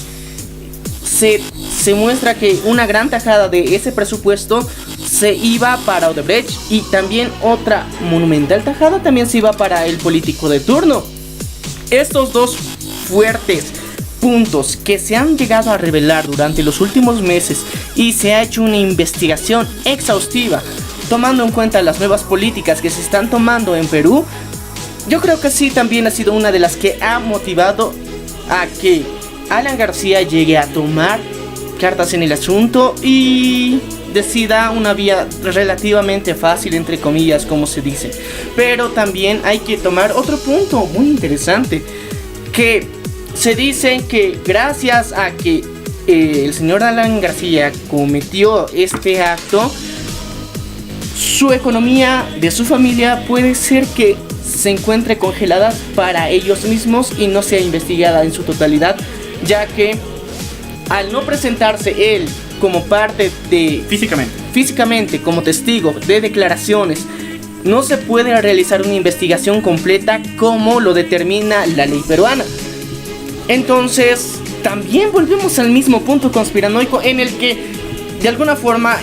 Se muestra que una gran tajada de ese presupuesto se iba para Odebrecht y también otra monumental tajada también se iba para el político de turno. Estos dos fuertes puntos que se han llegado a revelar durante los últimos meses y se ha hecho una investigación exhaustiva tomando en cuenta las nuevas políticas que se están tomando en Perú, yo creo que sí también ha sido una de las que ha motivado a que Alan García llegue a tomar cartas en el asunto y decida una vía relativamente fácil, entre comillas, como se dice. Pero también hay que tomar otro punto muy interesante, que se dice que gracias a que el señor Alan García cometió este acto, su economía de su familia puede ser que se encuentre congelada para ellos mismos y no sea investigada en su totalidad, ya que al no presentarse él como parte de físicamente como testigo de declaraciones, no se puede realizar una investigación completa como lo determina la ley peruana. Entonces también volvemos al mismo punto conspiranoico en el que de alguna forma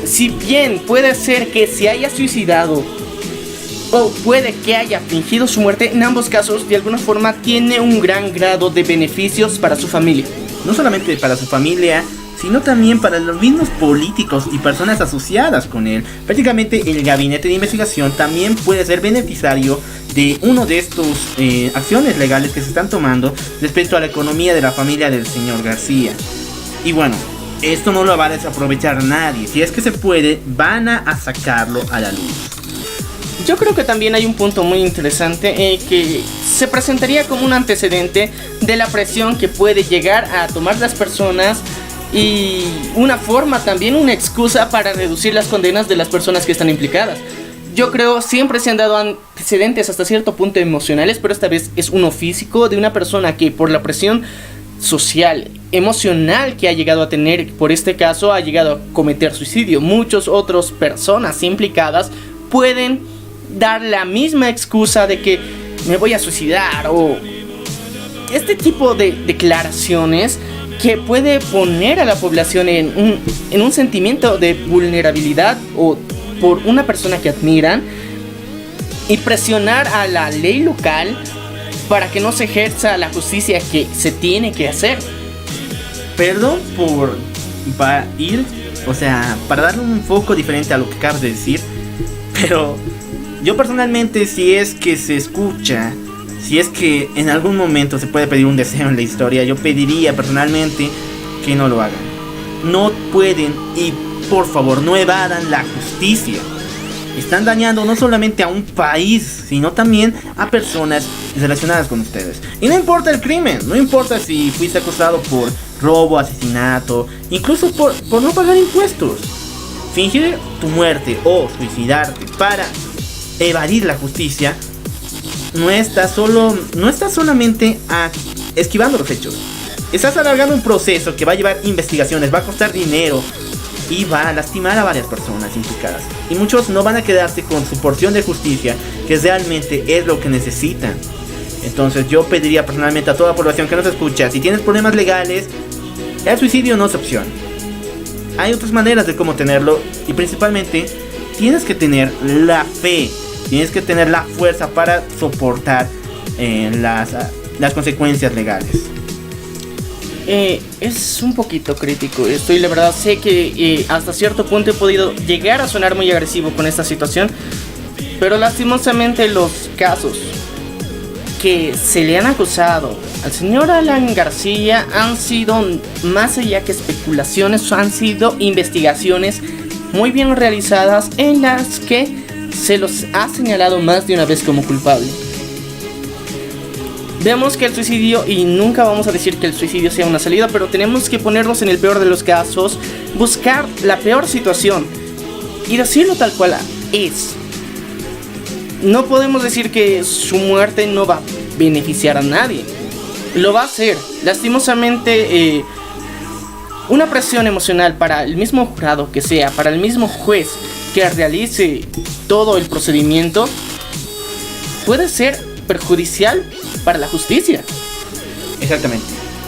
si bien puede ser que se haya suicidado o puede que haya fingido su muerte, en ambos casos de alguna forma tiene un gran grado de beneficios para su familia. No solamente para su familia, sino también para los mismos políticos y personas asociadas con él. Prácticamente el gabinete de investigación también puede ser beneficiario de uno de estos acciones legales que se están tomando respecto a la economía de la familia del señor García. Y bueno, esto no lo va a desaprovechar nadie. Si es que se puede, van a sacarlo a la luz. Yo creo que también hay un punto muy interesante que se presentaría como un antecedente de la presión que puede llegar a tomar las personas y una forma también, una excusa para reducir las condenas de las personas que están implicadas. Yo creo siempre se han dado antecedentes hasta cierto punto emocionales, pero esta vez es uno físico de una persona que por la presión social, emocional que ha llegado a tener por este caso ha llegado a cometer suicidio. Muchas otras personas implicadas pueden dar la misma excusa de que me voy a suicidar o este tipo de declaraciones que puede poner a la población en un sentimiento de vulnerabilidad o por una persona que admiran y presionar a la ley local para que no se ejerza la justicia que se tiene que hacer. Perdón por para darle un foco diferente a lo que acabas de decir, pero yo personalmente, si es que se escucha, si es que en algún momento se puede pedir un deseo en la historia, yo pediría personalmente que no lo hagan. No pueden y por favor no evadan la justicia. Están dañando no solamente a un país, sino también a personas relacionadas con ustedes. Y no importa el crimen, no importa si fuiste acusado por robo, asesinato, incluso por no pagar impuestos. Fingir tu muerte o suicidarte para evadir la justicia no está solamente esquivando los hechos. Estás alargando un proceso que va a llevar investigaciones, va a costar dinero y va a lastimar a varias personas implicadas. Y muchos no van a quedarse con su porción de justicia, que realmente es lo que necesitan. Entonces yo pediría personalmente a toda la población que nos escucha, si tienes problemas legales, el suicidio no es opción. Hay otras maneras de cómo tenerlo y principalmente tienes que tener la fe. Tienes que tener la fuerza para soportar las consecuencias legales. Es un poquito crítico esto y la verdad sé que hasta cierto punto he podido llegar a sonar muy agresivo con esta situación, pero lastimosamente los casos que se le han acusado al señor Alan García han sido más allá que especulaciones, han sido investigaciones muy bien realizadas en las que se los ha señalado más de una vez como culpable. Vemos que el suicidio, y nunca vamos a decir que el suicidio sea una salida, pero tenemos que ponernos en el peor de los casos, buscar la peor situación y decirlo tal cual es. no podemos decir que su muerte no va a beneficiar a nadie. Lo va a hacer. Lastimosamente, una presión emocional para el mismo jurado que sea, para el mismo juez que realice todo el procedimiento, puede ser perjudicial para la justicia. Exactamente.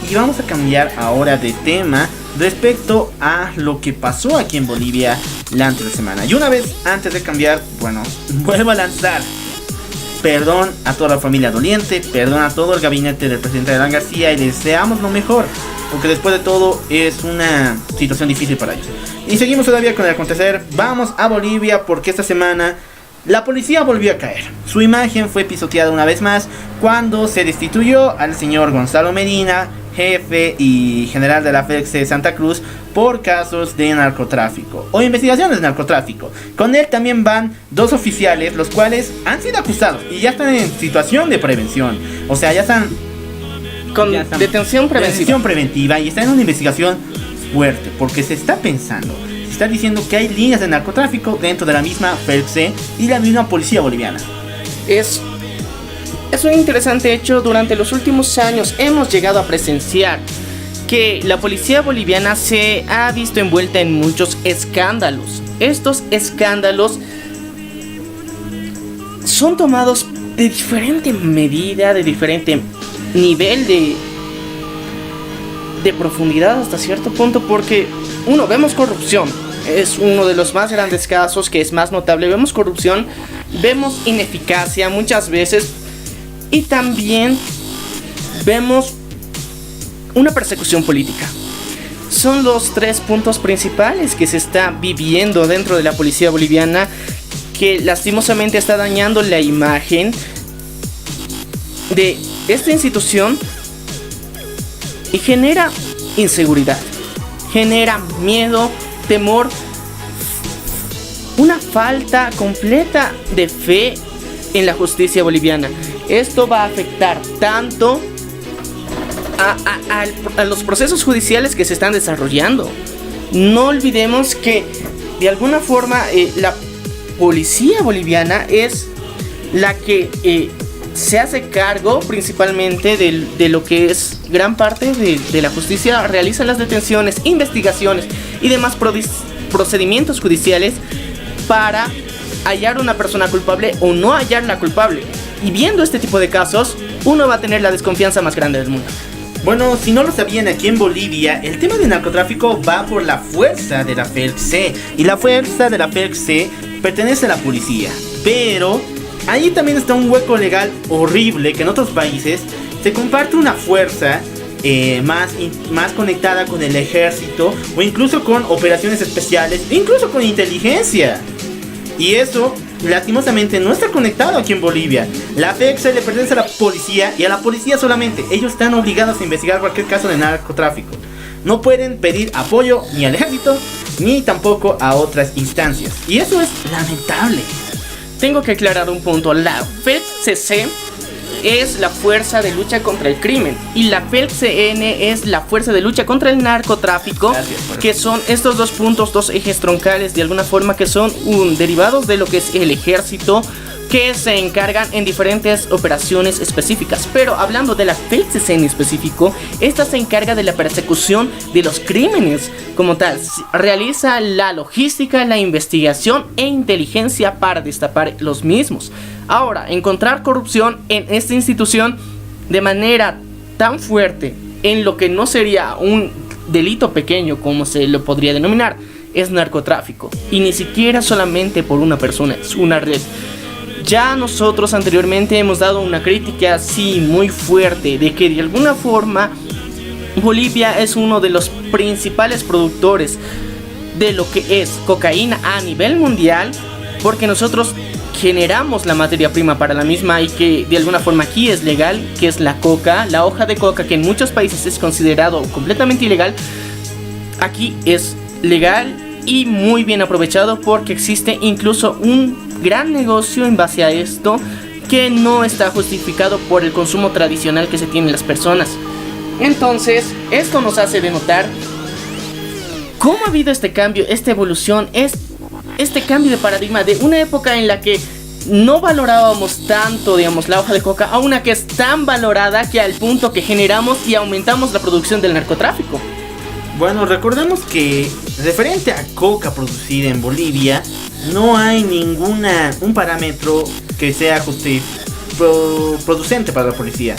Y vamos a cambiar ahora de tema respecto a lo que pasó aquí en Bolivia la anterior semana. Y una vez antes de cambiar, bueno, vuelvo a lanzar perdón a toda la familia doliente, perdón a todo el gabinete del presidente Alan García y les deseamos lo mejor, porque después de todo es una situación difícil para ellos. Y seguimos todavía con el acontecer. Vamos a Bolivia porque esta semana la policía volvió a caer. Su imagen fue pisoteada una vez más cuando se destituyó al señor Gonzalo Medina, jefe y general de la FELCSE de Santa Cruz, por casos de narcotráfico o investigaciones de narcotráfico. Con él también van 2 oficiales, los cuales han sido acusados y ya están en situación de prevención. O sea, ya están con detención preventiva y están en una investigación fuerte porque se está pensando, se está diciendo que hay líneas de narcotráfico dentro de la misma FELCSE y la misma policía boliviana. Es un interesante hecho. Durante los últimos años hemos llegado a presenciar que la policía boliviana se ha visto envuelta en muchos escándalos. Estos escándalos son tomados de diferente medida, de diferente nivel de profundidad hasta cierto punto, porque vemos corrupción, es uno de los más grandes casos que es más notable. Vemos corrupción, vemos ineficacia muchas veces y también vemos una persecución política. Son los 3 puntos principales que se está viviendo dentro de la policía boliviana, que lastimosamente está dañando la imagen de esta institución y genera inseguridad, genera miedo, temor, una falta completa de fe en la justicia boliviana. Esto va a afectar tanto a los procesos judiciales que se están desarrollando. No olvidemos que de alguna forma la policía boliviana es la que se hace cargo principalmente de lo que es gran parte de la justicia. Realiza las detenciones, investigaciones y demás procedimientos judiciales para hallar una persona culpable o no hallarla culpable. Y viendo este tipo de casos, uno va a tener la desconfianza más grande del mundo. Bueno, si no lo sabían, aquí en Bolivia el tema del narcotráfico va por la fuerza de la FELCSE. Y la fuerza de la FELCSE pertenece a la policía. Pero ahí también está un hueco legal horrible, que en otros países se comparte una fuerza más conectada con el ejército, o incluso con operaciones especiales, incluso con inteligencia. Y eso lastimosamente no está conectado aquí en Bolivia. La FELCSE le pertenece a la policía y a la policía solamente. Ellos están obligados a investigar cualquier caso de narcotráfico. No pueden pedir apoyo ni al ejército ni tampoco a otras instancias. Y eso es lamentable. Tengo que aclarar un punto. La FELCSE es la fuerza de lucha contra el crimen y la FELCSEN es la fuerza de lucha contra el narcotráfico. Que son estos 2 puntos, 2 ejes troncales de alguna forma, que son derivados de lo que es el ejército, que se encargan en diferentes operaciones específicas. Pero hablando de la FELCSE en específico, esta se encarga de la persecución de los crímenes como tal. Realiza la logística, la investigación e inteligencia para destapar los mismos. Ahora, encontrar corrupción en esta institución de manera tan fuerte, en lo que no sería un delito pequeño como se lo podría denominar, es narcotráfico. Y ni siquiera solamente por una persona, es una red. Ya nosotros anteriormente hemos dado una crítica así muy fuerte de que de alguna forma Bolivia es uno de los principales productores de lo que es cocaína a nivel mundial, porque nosotros generamos la materia prima para la misma y que de alguna forma aquí es legal, que es la coca, la hoja de coca, que en muchos países es considerado completamente ilegal. Aquí es legal y muy bien aprovechado, porque existe incluso un gran negocio en base a esto que no está justificado por el consumo tradicional que se tienen las personas. Entonces, esto nos hace denotar cómo ha habido este cambio, esta evolución, este cambio de paradigma de una época en la que no valorábamos tanto, digamos, la hoja de coca, a una que es tan valorada que al punto que generamos y aumentamos la producción del narcotráfico. Bueno, recordemos que referente a coca producida en Bolivia, no hay un parámetro que sea producente para la policía.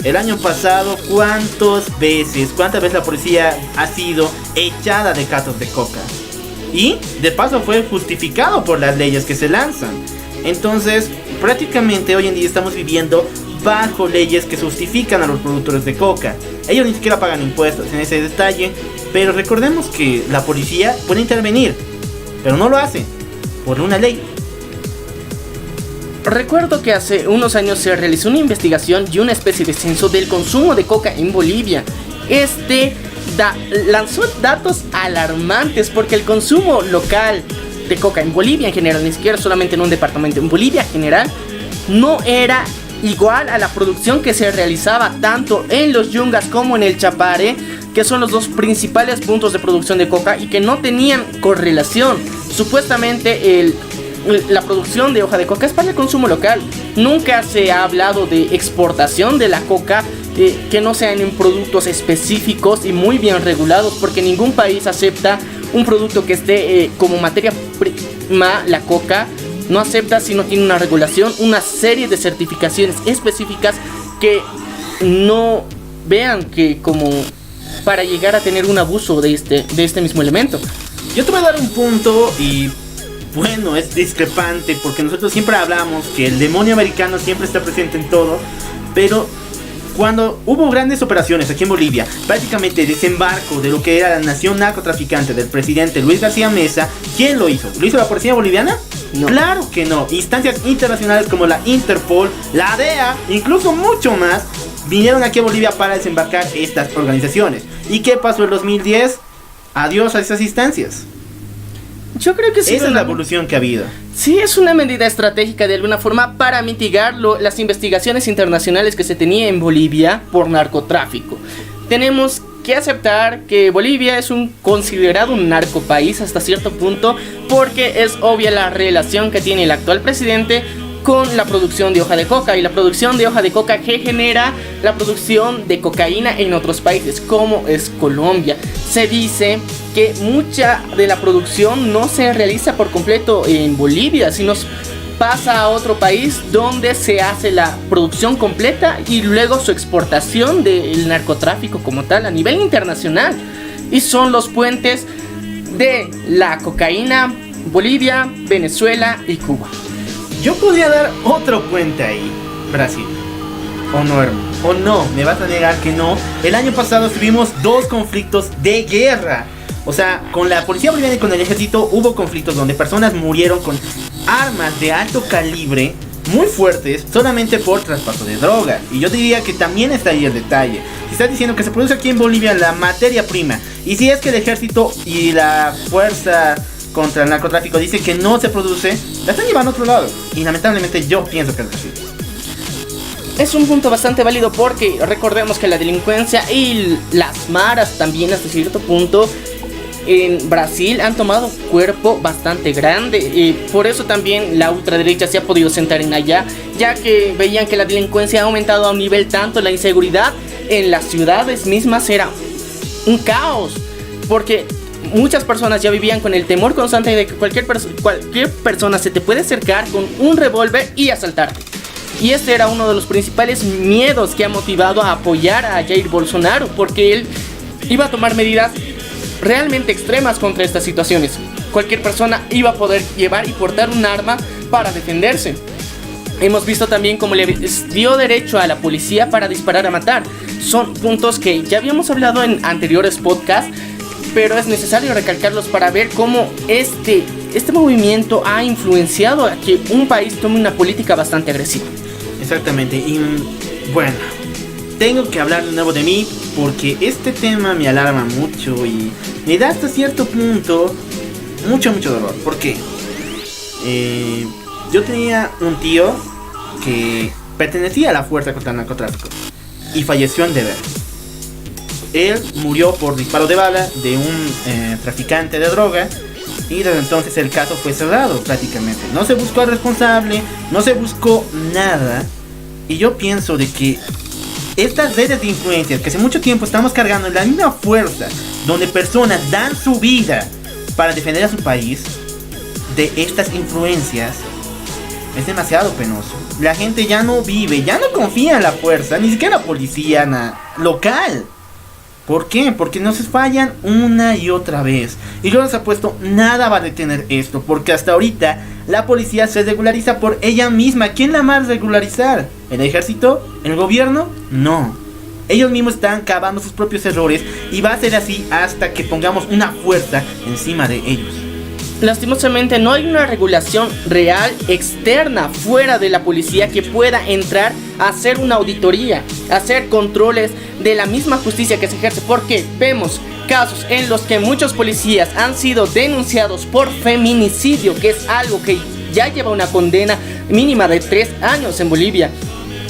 El año pasado, ¿cuántas veces la policía ha sido echada de casos de coca? Y de paso fue justificado por las leyes que se lanzan. Entonces, prácticamente hoy en día estamos viviendo bajo leyes que justifican a los productores de coca. Ellos ni siquiera pagan impuestos en ese detalle, pero recordemos que la policía puede intervenir, pero no lo hace por una ley. Recuerdo que hace unos años se realizó una investigación y una especie de censo del consumo de coca en Bolivia. Lanzó datos alarmantes porque el consumo local de coca en Bolivia en general, ni siquiera solamente en un departamento, en Bolivia en general, no era igual a la producción que se realizaba tanto en los Yungas como en el Chapare, que son los dos principales puntos de producción de coca y que no tenían correlación. Supuestamente la producción de hoja de coca es para el consumo local. Nunca se ha hablado de exportación de la coca, que no sean en productos específicos y muy bien regulados, porque ningún país acepta un producto que esté como materia prima, la coca. No acepta si no tiene una regulación, una serie de certificaciones específicas que no vean que como para llegar a tener un abuso de este mismo elemento. Yo te voy a dar un punto y bueno, es discrepante porque nosotros siempre hablamos que el demonio americano siempre está presente en todo, pero cuando hubo grandes operaciones aquí en Bolivia, prácticamente desembarco de lo que era la nación narcotraficante del presidente Luis García Mesa, ¿quién lo hizo? ¿Lo hizo la policía boliviana? No. Claro que no. Instancias internacionales como la Interpol, la DEA, incluso mucho más, vinieron aquí a Bolivia para desembarcar estas organizaciones. ¿Y qué pasó en 2010? Adiós a esas instancias. Yo creo que sí. Esa es la evolución que ha habido. Sí, es una medida estratégica de alguna forma para mitigar las investigaciones internacionales que se tenía en Bolivia por narcotráfico. Tenemos que aceptar que Bolivia es considerado un narcopaís hasta cierto punto, porque es obvia la relación que tiene el actual presidente con la producción de hoja de coca, y la producción de hoja de coca que genera la producción de cocaína en otros países como es Colombia. Se dice que mucha de la producción no se realiza por completo en Bolivia, sino pasa a otro país donde se hace la producción completa y luego su exportación del narcotráfico como tal a nivel internacional, y son los puentes de la cocaína: Bolivia, Venezuela y Cuba. Yo podría dar otro puente ahí, Brasil. ¿O no, hermano? ¿O no? ¿Me vas a negar que no? El año pasado tuvimos 2 conflictos de guerra. O sea, con la policía boliviana y con el ejército hubo conflictos donde personas murieron con armas de alto calibre muy fuertes solamente por traspaso de droga. Y yo diría que también está ahí el detalle. Si estás diciendo que se produce aquí en Bolivia la materia prima, y si es que el ejército y la fuerza contra el narcotráfico dice que no se produce, la están llevando a otro lado. Y lamentablemente yo pienso que es así. Es un punto bastante válido porque recordemos que la delincuencia y las maras también hasta cierto punto en Brasil han tomado cuerpo bastante grande, y por eso también la ultraderecha se ha podido sentar en allá, ya que veían que la delincuencia ha aumentado a un nivel tanto, la inseguridad en las ciudades mismas era un caos, porque muchas personas ya vivían con el temor constante de que cualquier persona se te puede acercar con un revólver y asaltarte. Y este era uno de los principales miedos que ha motivado a apoyar a Jair Bolsonaro, porque él iba a tomar medidas realmente extremas contra estas situaciones. Cualquier persona iba a poder llevar y portar un arma para defenderse. Hemos visto también cómo le dio derecho a la policía para disparar a matar. Son puntos que ya habíamos hablado en anteriores podcasts, pero es necesario recalcarlos para ver cómo este movimiento ha influenciado a que un país tome una política bastante agresiva. Exactamente. Y bueno, tengo que hablar de nuevo de mí porque este tema me alarma mucho y me da hasta cierto punto mucho dolor. ¿Por qué? Yo tenía un tío que pertenecía a la fuerza contra el narcotráfico y falleció en deber. Él murió por disparo de bala de un traficante de droga y desde entonces el caso fue cerrado prácticamente. No se buscó al responsable, no se buscó nada. Y yo pienso de que estas redes de influencias que hace mucho tiempo estamos cargando en la misma fuerza, donde personas dan su vida para defender a su país, de estas influencias, es demasiado penoso. La gente ya no vive, ya no confía en la fuerza, ni siquiera la policía local. ¿Por qué? Porque nos fallan una y otra vez. Y yo les apuesto, nada va a detener esto, porque hasta ahorita la policía se regulariza por ella misma. ¿Quién la va a regularizar? ¿El ejército? ¿El gobierno? No. Ellos mismos están cavando sus propios errores y va a ser así hasta que pongamos una fuerza encima de ellos. Lastimosamente no hay una regulación real externa fuera de la policía que pueda entrar a hacer una auditoría, a hacer controles de la misma justicia que se ejerce, porque vemos casos en los que muchos policías han sido denunciados por feminicidio, que es algo que ya lleva una condena mínima de 3 años en Bolivia.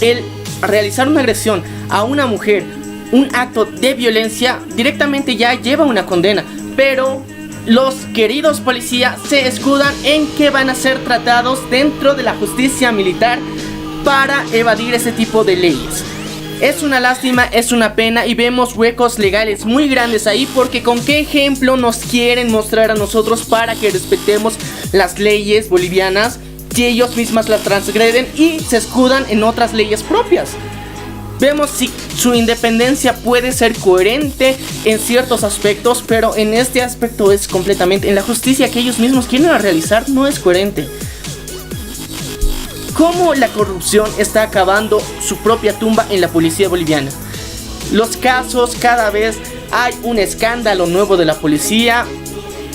El realizar una agresión a una mujer, un acto de violencia, directamente ya lleva una condena, pero los queridos policías se escudan en que van a ser tratados dentro de la justicia militar para evadir ese tipo de leyes. Es una lástima, es una pena y vemos huecos legales muy grandes ahí, porque con qué ejemplo nos quieren mostrar a nosotros para que respetemos las leyes bolivianas si ellos mismas las transgreden y se escudan en otras leyes propias. Vemos si su independencia puede ser coherente en ciertos aspectos, pero en este aspecto es completamente, en la justicia que ellos mismos quieren realizar no es coherente. ¿Cómo la corrupción está acabando su propia tumba en la policía boliviana? Los casos, cada vez hay un escándalo nuevo de la policía,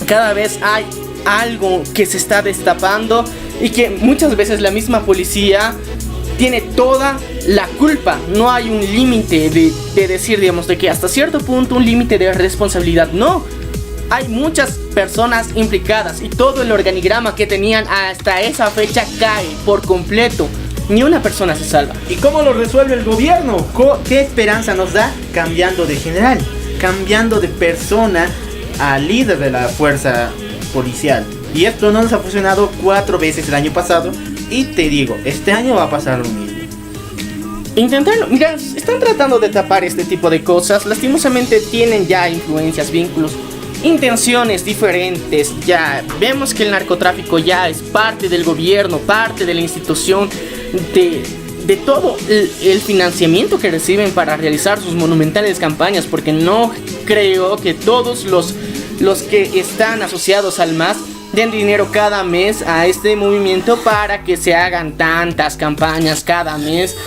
cada vez hay algo que se está destapando y que muchas veces la misma policía tiene toda la culpa. No hay un límite de decir, digamos, de que hasta cierto punto un límite de responsabilidad. No, hay muchas personas implicadas y todo el organigrama que tenían hasta esa fecha cae por completo. Ni una persona se salva. ¿Y cómo lo resuelve el gobierno? ¿Qué esperanza nos da? Cambiando de general, cambiando de persona a líder de la fuerza policial. Y esto no nos ha funcionado 4 veces el año pasado. Y te digo, este año va a pasar lo mismo. Intentarlo, mira, están tratando de tapar este tipo de cosas. Lastimosamente tienen ya influencias, vínculos, intenciones diferentes. Ya vemos que el narcotráfico ya es parte del gobierno, parte de la institución, de todo el financiamiento que reciben para realizar sus monumentales campañas. Porque no creo que todos los que están asociados al MAS den dinero cada mes a este movimiento para que se hagan tantas campañas cada mes,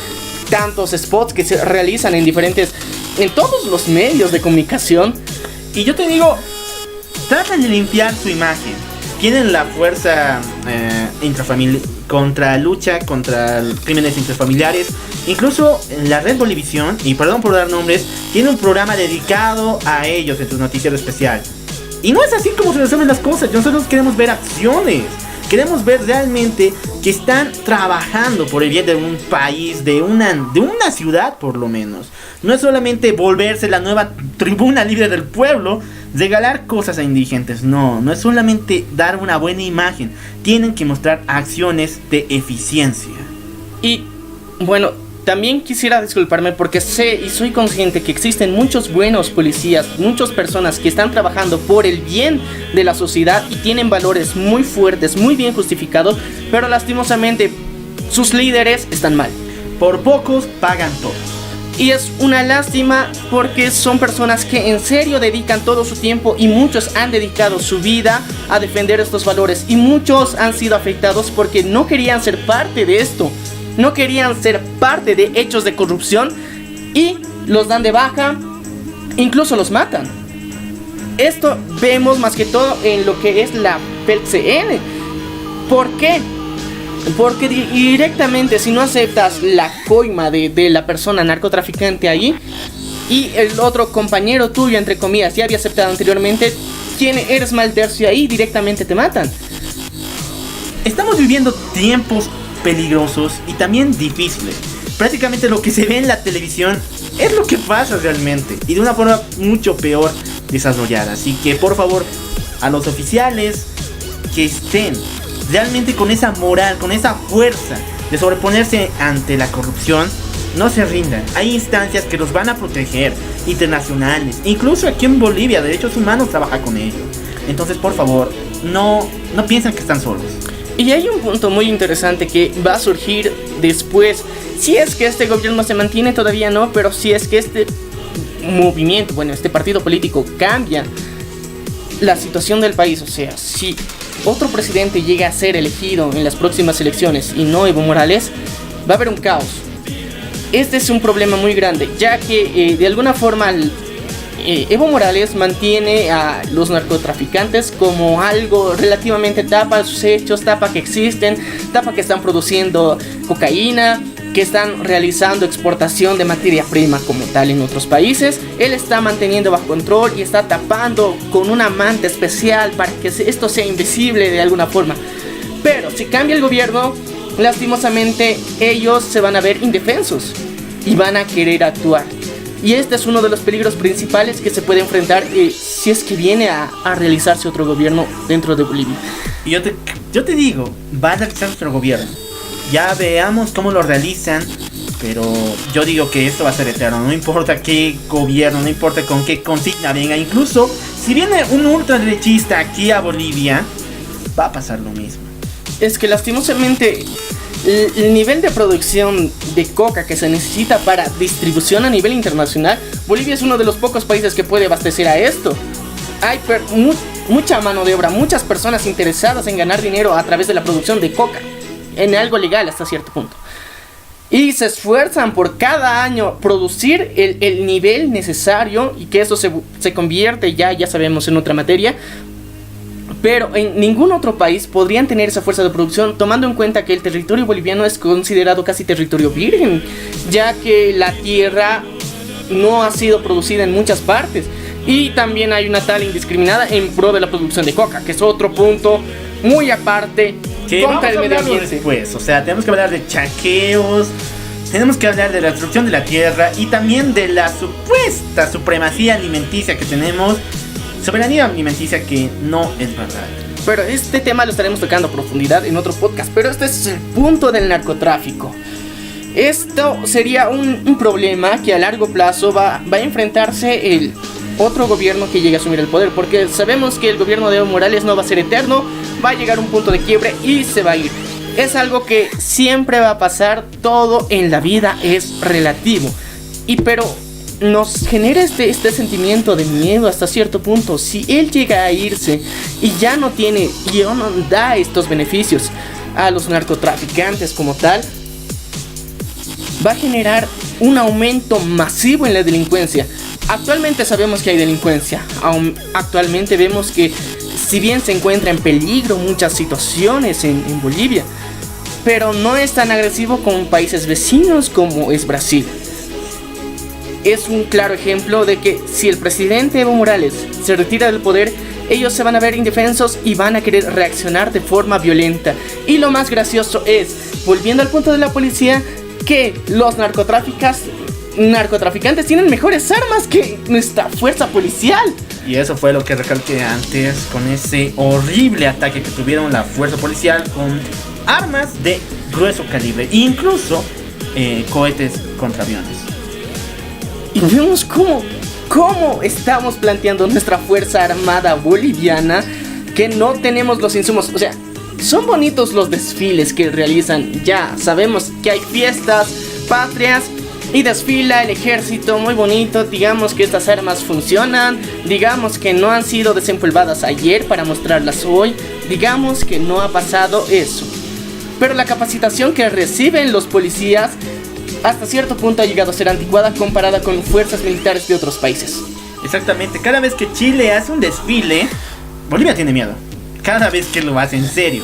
tantos spots que se realizan en todos los medios de comunicación. Y yo te digo, tratan de limpiar su imagen. Tienen la fuerza contra lucha contra crímenes intrafamiliares. Incluso la Red Bolivisión, y perdón por dar nombres, tiene un programa dedicado a ellos en su noticiero especial. Y no es así como se resuelven las cosas. Nosotros queremos ver acciones. Queremos ver realmente que están trabajando por el bien de un país, de una ciudad por lo menos. No es solamente volverse la nueva tribuna libre del pueblo, regalar cosas a indigentes. No es solamente dar una buena imagen. Tienen que mostrar acciones de eficiencia. Y bueno, también quisiera disculparme porque sé y soy consciente que existen muchos buenos policías, muchas personas que están trabajando por el bien de la sociedad y tienen valores muy fuertes, muy bien justificados, pero lastimosamente sus líderes están mal. Por pocos pagan todos. Y es una lástima porque son personas que en serio dedican todo su tiempo y muchos han dedicado su vida a defender estos valores y muchos han sido afectados porque no querían ser parte de esto. No querían ser parte de hechos de corrupción y los dan de baja, incluso los matan. Esto vemos más que todo en lo que es la PLCN. ¿Por qué? Porque directamente si no aceptas la coima de la persona narcotraficante ahí y el otro compañero tuyo, entre comillas, ya había aceptado anteriormente, eres mal tercio ahí, directamente te matan. Estamos viviendo tiempos peligrosos y también difíciles. Prácticamente lo que se ve en la televisión es lo que pasa realmente y de una forma mucho peor desarrollada. Así que por favor, a los oficiales, que estén realmente con esa moral, con esa fuerza de sobreponerse ante la corrupción, no se rindan. Hay instancias que los van a proteger, internacionales, incluso aquí en Bolivia Derechos Humanos trabaja con ellos. Entonces, por favor, no piensen que están solos. Y hay un punto muy interesante que va a surgir después. Si es que este gobierno se mantiene, todavía no, pero si es que este movimiento, bueno, este partido político cambia la situación del país, o sea, si otro presidente llega a ser elegido en las próximas elecciones y no Evo Morales, va a haber un caos. Este es un problema muy grande, ya que de alguna forma Evo Morales mantiene a los narcotraficantes como algo relativamente, tapa sus hechos, tapa que existen, tapa que están produciendo cocaína, que están realizando exportación de materia prima como tal en otros países. Él está manteniendo bajo control y está tapando con una manta especial para que esto sea invisible de alguna forma. Pero si cambia el gobierno, lastimosamente ellos se van a ver indefensos y van a querer actuar. Y este es uno de los peligros principales que se puede enfrentar si es que viene a realizarse otro gobierno dentro de Bolivia. Y yo te digo, va a realizar otro gobierno. Ya veamos cómo lo realizan, pero yo digo que esto va a ser eterno. No importa qué gobierno, no importa con qué consigna venga. Incluso si viene un ultraderechista aquí a Bolivia, va a pasar lo mismo. Es que lastimosamente el nivel de producción de coca que se necesita para distribución a nivel internacional, Bolivia es uno de los pocos países que puede abastecer a esto. Hay mucha mano de obra, muchas personas interesadas en ganar dinero a través de la producción de coca, en algo legal hasta cierto punto. Y se esfuerzan por cada año producir el nivel necesario y que eso se convierte ya sabemos en otra materia. Pero en ningún otro país podrían tener esa fuerza de producción, tomando en cuenta que el territorio boliviano es considerado casi territorio virgen, ya que la tierra no ha sido producida en muchas partes. Y también hay una tala indiscriminada en pro de la producción de coca, que es otro punto muy aparte contra el medio ambiente. Después, o sea, tenemos que hablar de chaqueos, tenemos que hablar de la destrucción de la tierra y también de la supuesta supremacía alimenticia que tenemos. Soberanía alimenticia que no es verdad. Pero este tema lo estaremos tocando a profundidad en otro podcast. Pero este es el punto del narcotráfico. Esto sería un problema que a largo plazo va a enfrentarse el otro gobierno que llegue a asumir el poder. Porque sabemos que el gobierno de Evo Morales no va a ser eterno. Va a llegar a un punto de quiebre y se va a ir. Es algo que siempre va a pasar. Todo en la vida es relativo. Pero nos genera este sentimiento de miedo hasta cierto punto. Si él llega a irse y ya no da estos beneficios a los narcotraficantes como tal, va a generar un aumento masivo en la delincuencia. Actualmente sabemos que hay delincuencia. Actualmente vemos que si bien se encuentra en peligro muchas situaciones en Bolivia, pero no es tan agresivo como países vecinos como es Brasil. Es un claro ejemplo de que si el presidente Evo Morales se retira del poder, ellos se van a ver indefensos y van a querer reaccionar de forma violenta. Y lo más gracioso es, volviendo al punto de la policía, que los narcotraficantes tienen mejores armas que nuestra fuerza policial. Y eso fue lo que recalqué antes con ese horrible ataque que tuvieron la fuerza policial con armas de grueso calibre, incluso cohetes contra aviones. Y vemos cómo estamos planteando nuestra fuerza armada boliviana, que no tenemos los insumos. O sea, son bonitos los desfiles que realizan. Ya sabemos que hay fiestas patrias y desfila el ejército muy bonito. Digamos que estas armas funcionan. Digamos que no han sido desempolvadas ayer para mostrarlas hoy. Digamos que no ha pasado eso. Pero la capacitación que reciben los policías hasta cierto punto ha llegado a ser anticuada comparada con fuerzas militares de otros países. Exactamente, cada vez que Chile hace un desfile, Bolivia tiene miedo. Cada vez que lo hace en serio.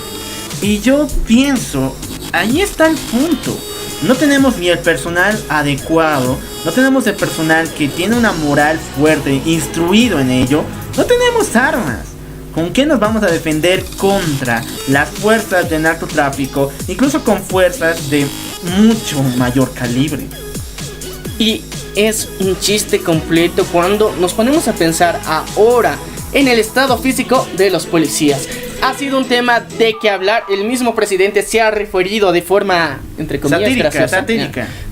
Y yo pienso, ahí está el punto. No tenemos ni el personal adecuado, no tenemos el personal que tiene una moral fuerte, instruido en ello. No tenemos armas. ¿Con qué nos vamos a defender contra las fuerzas de narcotráfico, incluso con fuerzas de mucho mayor calibre? Y es un chiste completo cuando nos ponemos a pensar ahora en el estado físico de los policías. ha sido un tema de que hablar. El mismo presidente se ha referido de forma, entre comillas,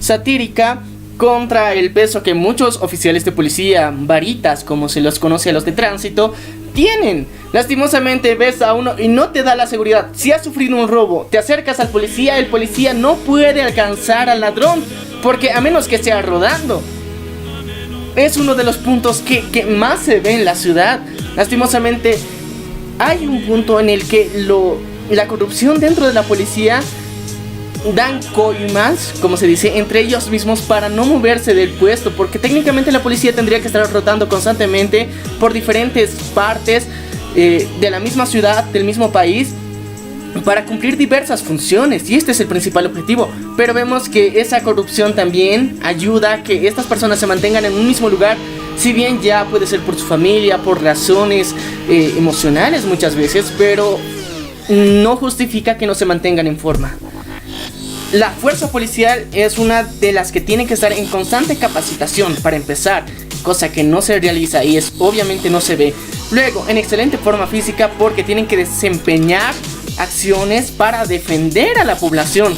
satírica contra el peso que muchos oficiales de policía, varitas, como se los conoce a los de tránsito, tienen. Lastimosamente ves a uno y no te da la seguridad. Si has sufrido un robo, te acercas al policía, el policía no puede alcanzar al ladrón, porque a menos que sea rodando. Es uno de los puntos que más se ve en la ciudad. Lastimosamente hay un punto en el que la corrupción dentro de la policía dan coimas, como se dice, entre ellos mismos para no moverse del puesto, porque técnicamente la policía tendría que estar rotando constantemente por diferentes partes de la misma ciudad, del mismo país, para cumplir diversas funciones, y este es el principal objetivo. Pero vemos que esa corrupción también ayuda a que estas personas se mantengan en un mismo lugar, si bien ya puede ser por su familia, por razones emocionales muchas veces, pero no justifica que no se mantengan en forma. La fuerza policial es una de las que tiene que estar en constante capacitación para empezar, cosa que no se realiza y obviamente no se ve. Luego, en excelente forma física, porque tienen que desempeñar acciones para defender a la población.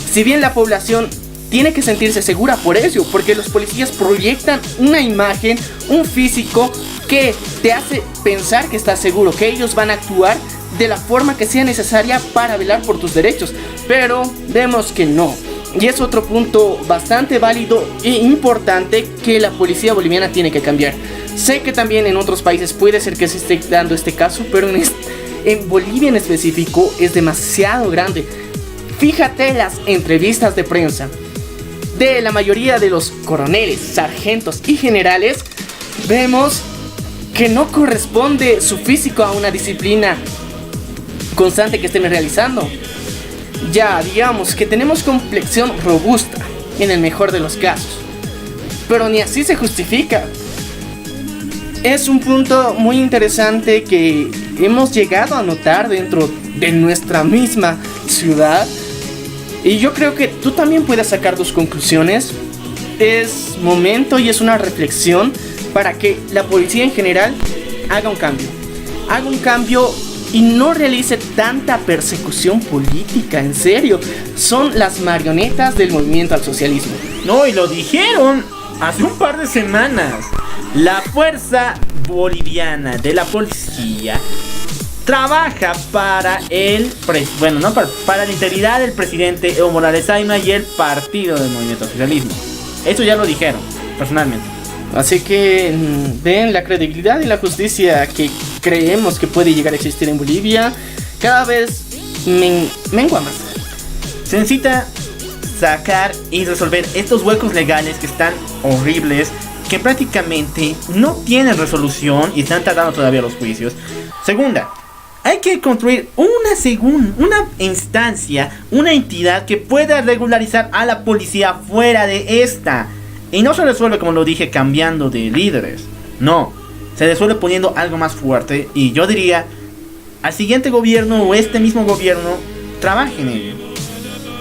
Si bien la población tiene que sentirse segura por ello, porque los policías proyectan una imagen, un físico que te hace pensar que estás seguro, que ellos van a actuar de la forma que sea necesaria para velar por tus derechos, pero vemos que no. Y es otro punto bastante válido e importante que la policía boliviana tiene que cambiar. Sé que también en otros países puede ser que se esté dando este caso, pero en Bolivia en específico es demasiado grande. Fíjate las entrevistas de prensa de la mayoría de los coroneles, sargentos y generales. Vemos que no corresponde su físico a una disciplina constante que estén realizando. Ya digamos que tenemos complexión robusta en el mejor de los casos, pero ni así se justifica. Es un punto muy interesante que hemos llegado a notar dentro de nuestra misma ciudad, y yo creo que tú también puedes sacar tus conclusiones. Es momento y es una reflexión para que la policía en general haga un cambio y no realice tanta persecución política. En serio, son las marionetas del movimiento al socialismo. No, y lo dijeron hace un par de semanas. La fuerza boliviana de la policía trabaja para para la integridad del presidente Evo Morales Ayma y el partido del movimiento al socialismo. Eso ya lo dijeron, personalmente. Así que ven, la credibilidad y la justicia que creemos que puede llegar a existir en Bolivia cada vez mengua más. Se necesita sacar y resolver estos huecos legales que están horribles, que prácticamente no tienen resolución y están tardando todavía los juicios. Segunda, hay que construir una instancia, una entidad que pueda regularizar a la policía fuera de esta. Y no se resuelve, como lo dije, cambiando de líderes. No, se resuelve poniendo algo más fuerte. Y yo diría, al siguiente gobierno o este mismo gobierno, trabaje en ello,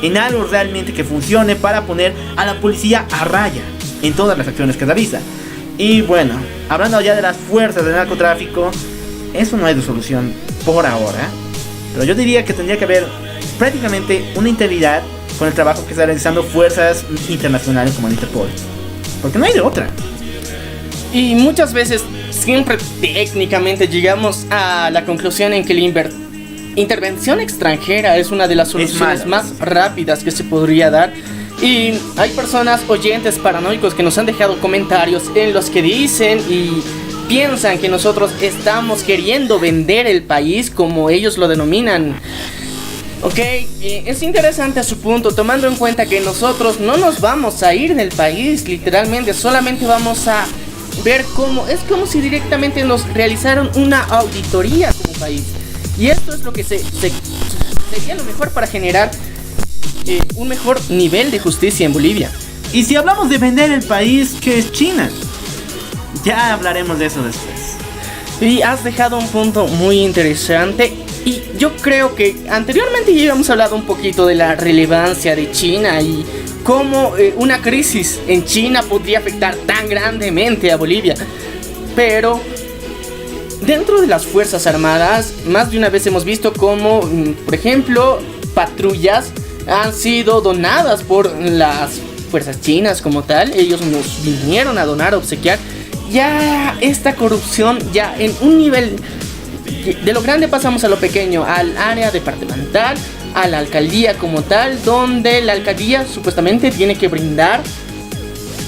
en algo realmente que funcione para poner a la policía a raya en todas las acciones que realiza. Y bueno, hablando ya de las fuerzas del narcotráfico, eso no hay resolución por ahora, pero yo diría que tendría que haber prácticamente una integridad con el trabajo que están realizando fuerzas internacionales como el Interpol, porque no hay de otra. Y muchas veces, siempre técnicamente llegamos a la conclusión en que la intervención extranjera es una de las soluciones más rápidas que se podría dar. Y hay personas, oyentes paranoicos, que nos han dejado comentarios en los que dicen y piensan que nosotros estamos queriendo vender el país, como ellos lo denominan. Ok, es interesante su punto, tomando en cuenta que nosotros no nos vamos a ir del país, literalmente, solamente vamos a ver cómo, es como si directamente nos realizaron una auditoría como país. Y esto es lo que sería lo mejor para generar un mejor nivel de justicia en Bolivia. Y si hablamos de vender el país, ¿qué es China? Ya hablaremos de eso después. Y has dejado un punto muy interesante. Y yo creo que anteriormente ya habíamos hablado un poquito de la relevancia de China y cómo una crisis en China podría afectar tan grandemente a Bolivia. Pero Dentro de las Fuerzas Armadas, más de una vez hemos visto como, por ejemplo, patrullas han sido donadas por las fuerzas chinas como tal. Ellos nos vinieron a donar, a obsequiar. Ya esta corrupción, ya en un nivel de lo grande pasamos a lo pequeño, al área departamental, a la alcaldía como tal, donde la alcaldía supuestamente tiene que brindar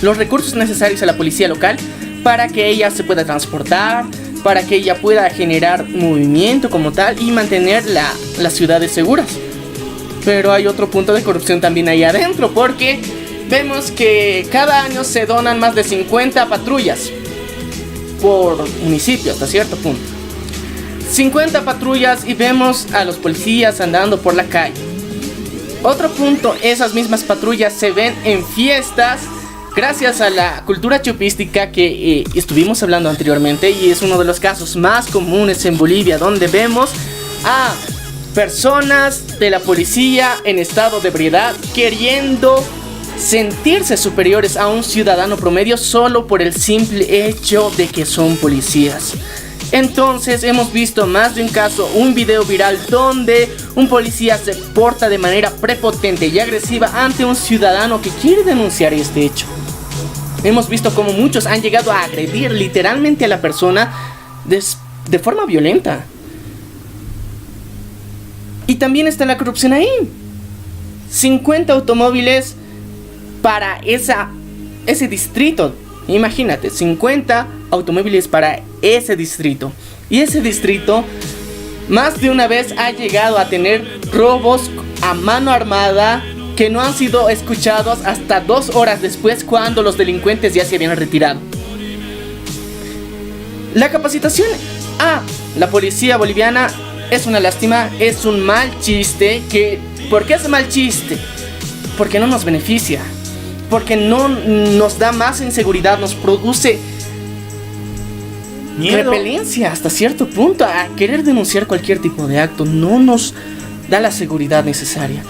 los recursos necesarios a la policía local para que ella se pueda transportar, para que ella pueda generar movimiento como tal y mantener las ciudades seguras. Pero hay otro punto de corrupción también ahí adentro, porque vemos que cada año se donan más de 50 patrullas por municipio hasta cierto punto. 50 patrullas y vemos a los policías andando por la calle. Otro punto, esas mismas patrullas se ven en fiestas gracias a la cultura chupística que estuvimos hablando anteriormente, y es uno de los casos más comunes en Bolivia, donde vemos a personas de la policía en estado de ebriedad queriendo sentirse superiores a un ciudadano promedio solo por el simple hecho de que son policías. Entonces hemos visto más de un caso, un video viral donde un policía se porta de manera prepotente y agresiva ante un ciudadano que quiere denunciar este hecho. Hemos visto como muchos han llegado a agredir literalmente a la persona de forma violenta. Y también está la corrupción ahí. 50 automóviles para ese distrito. Imagínate, 50 automóviles para ese distrito. Y ese distrito más de una vez ha llegado a tener robos a mano armada que no han sido escuchados hasta 2 horas después, cuando los delincuentes ya se habían retirado. La capacitación a la policía boliviana es una lástima, es un mal chiste. ¿Por qué es mal chiste? Porque no nos beneficia, porque no nos da más inseguridad, nos produce miedo, repelencia hasta cierto punto a querer denunciar cualquier tipo de acto. No nos da la seguridad necesaria.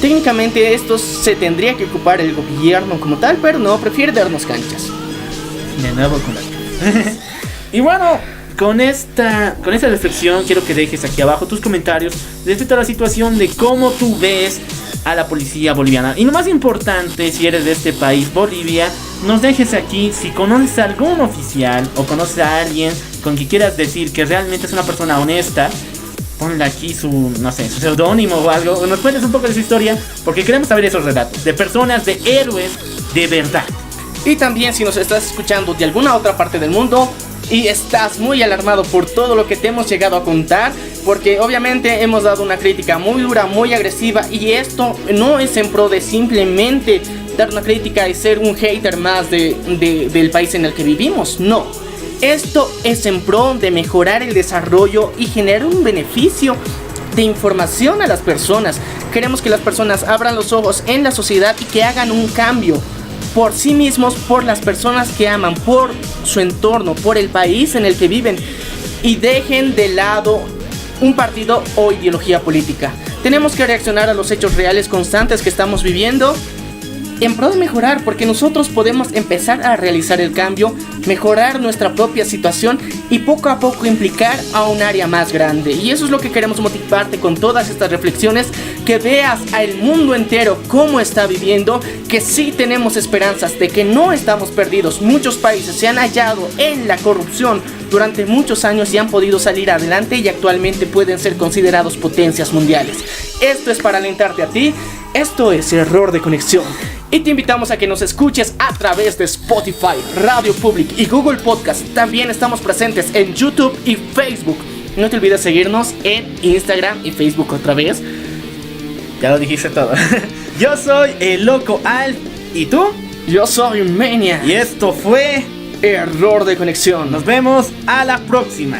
Técnicamente esto se tendría que ocupar el gobierno como tal, pero no, prefiere darnos canchas. De nuevo con la... Y bueno, con esta reflexión quiero que dejes aquí abajo tus comentarios respecto a la situación de cómo tú ves a la policía boliviana. Y lo más importante, si eres de este país, Bolivia, nos dejes aquí si conoces a algún oficial o conoces a alguien con quien quieras decir que realmente es una persona honesta. Ponle aquí su seudónimo o algo, o nos cuentes un poco de su historia, porque queremos saber esos relatos de personas, de héroes de verdad. Y también, si nos estás escuchando de alguna otra parte del mundo y estás muy alarmado por todo lo que te hemos llegado a contar, porque obviamente hemos dado una crítica muy dura, muy agresiva, y esto no es en pro de simplemente dar una crítica y ser un hater más del país en el que vivimos. No, esto es en pro de mejorar el desarrollo y generar un beneficio de información a las personas. Queremos que las personas abran los ojos en la sociedad y que hagan un cambio por sí mismos, por las personas que aman, por su entorno, por el país en el que viven, y dejen de lado un partido o ideología política. Tenemos que reaccionar a los hechos reales constantes que estamos viviendo en pro de mejorar, porque nosotros podemos empezar a realizar el cambio, mejorar nuestra propia situación y poco a poco implicar a un área más grande. Y eso es lo que queremos motivarte con todas estas reflexiones, que veas al mundo entero cómo está viviendo, que sí tenemos esperanzas, de que no estamos perdidos. Muchos países se han hallado en la corrupción durante muchos años y han podido salir adelante, y actualmente pueden ser considerados potencias mundiales. Esto es para alentarte a ti. Esto es Error de Conexión, y te invitamos a que nos escuches a través de Spotify, Radio Public y Google Podcast. También estamos presentes en YouTube y Facebook. No te olvides seguirnos en Instagram y Facebook otra vez. Ya lo dijiste todo. Yo soy el Loco Alf. ¿Y tú? Yo soy Menia. Y esto fue Error de Conexión. Nos vemos a la próxima.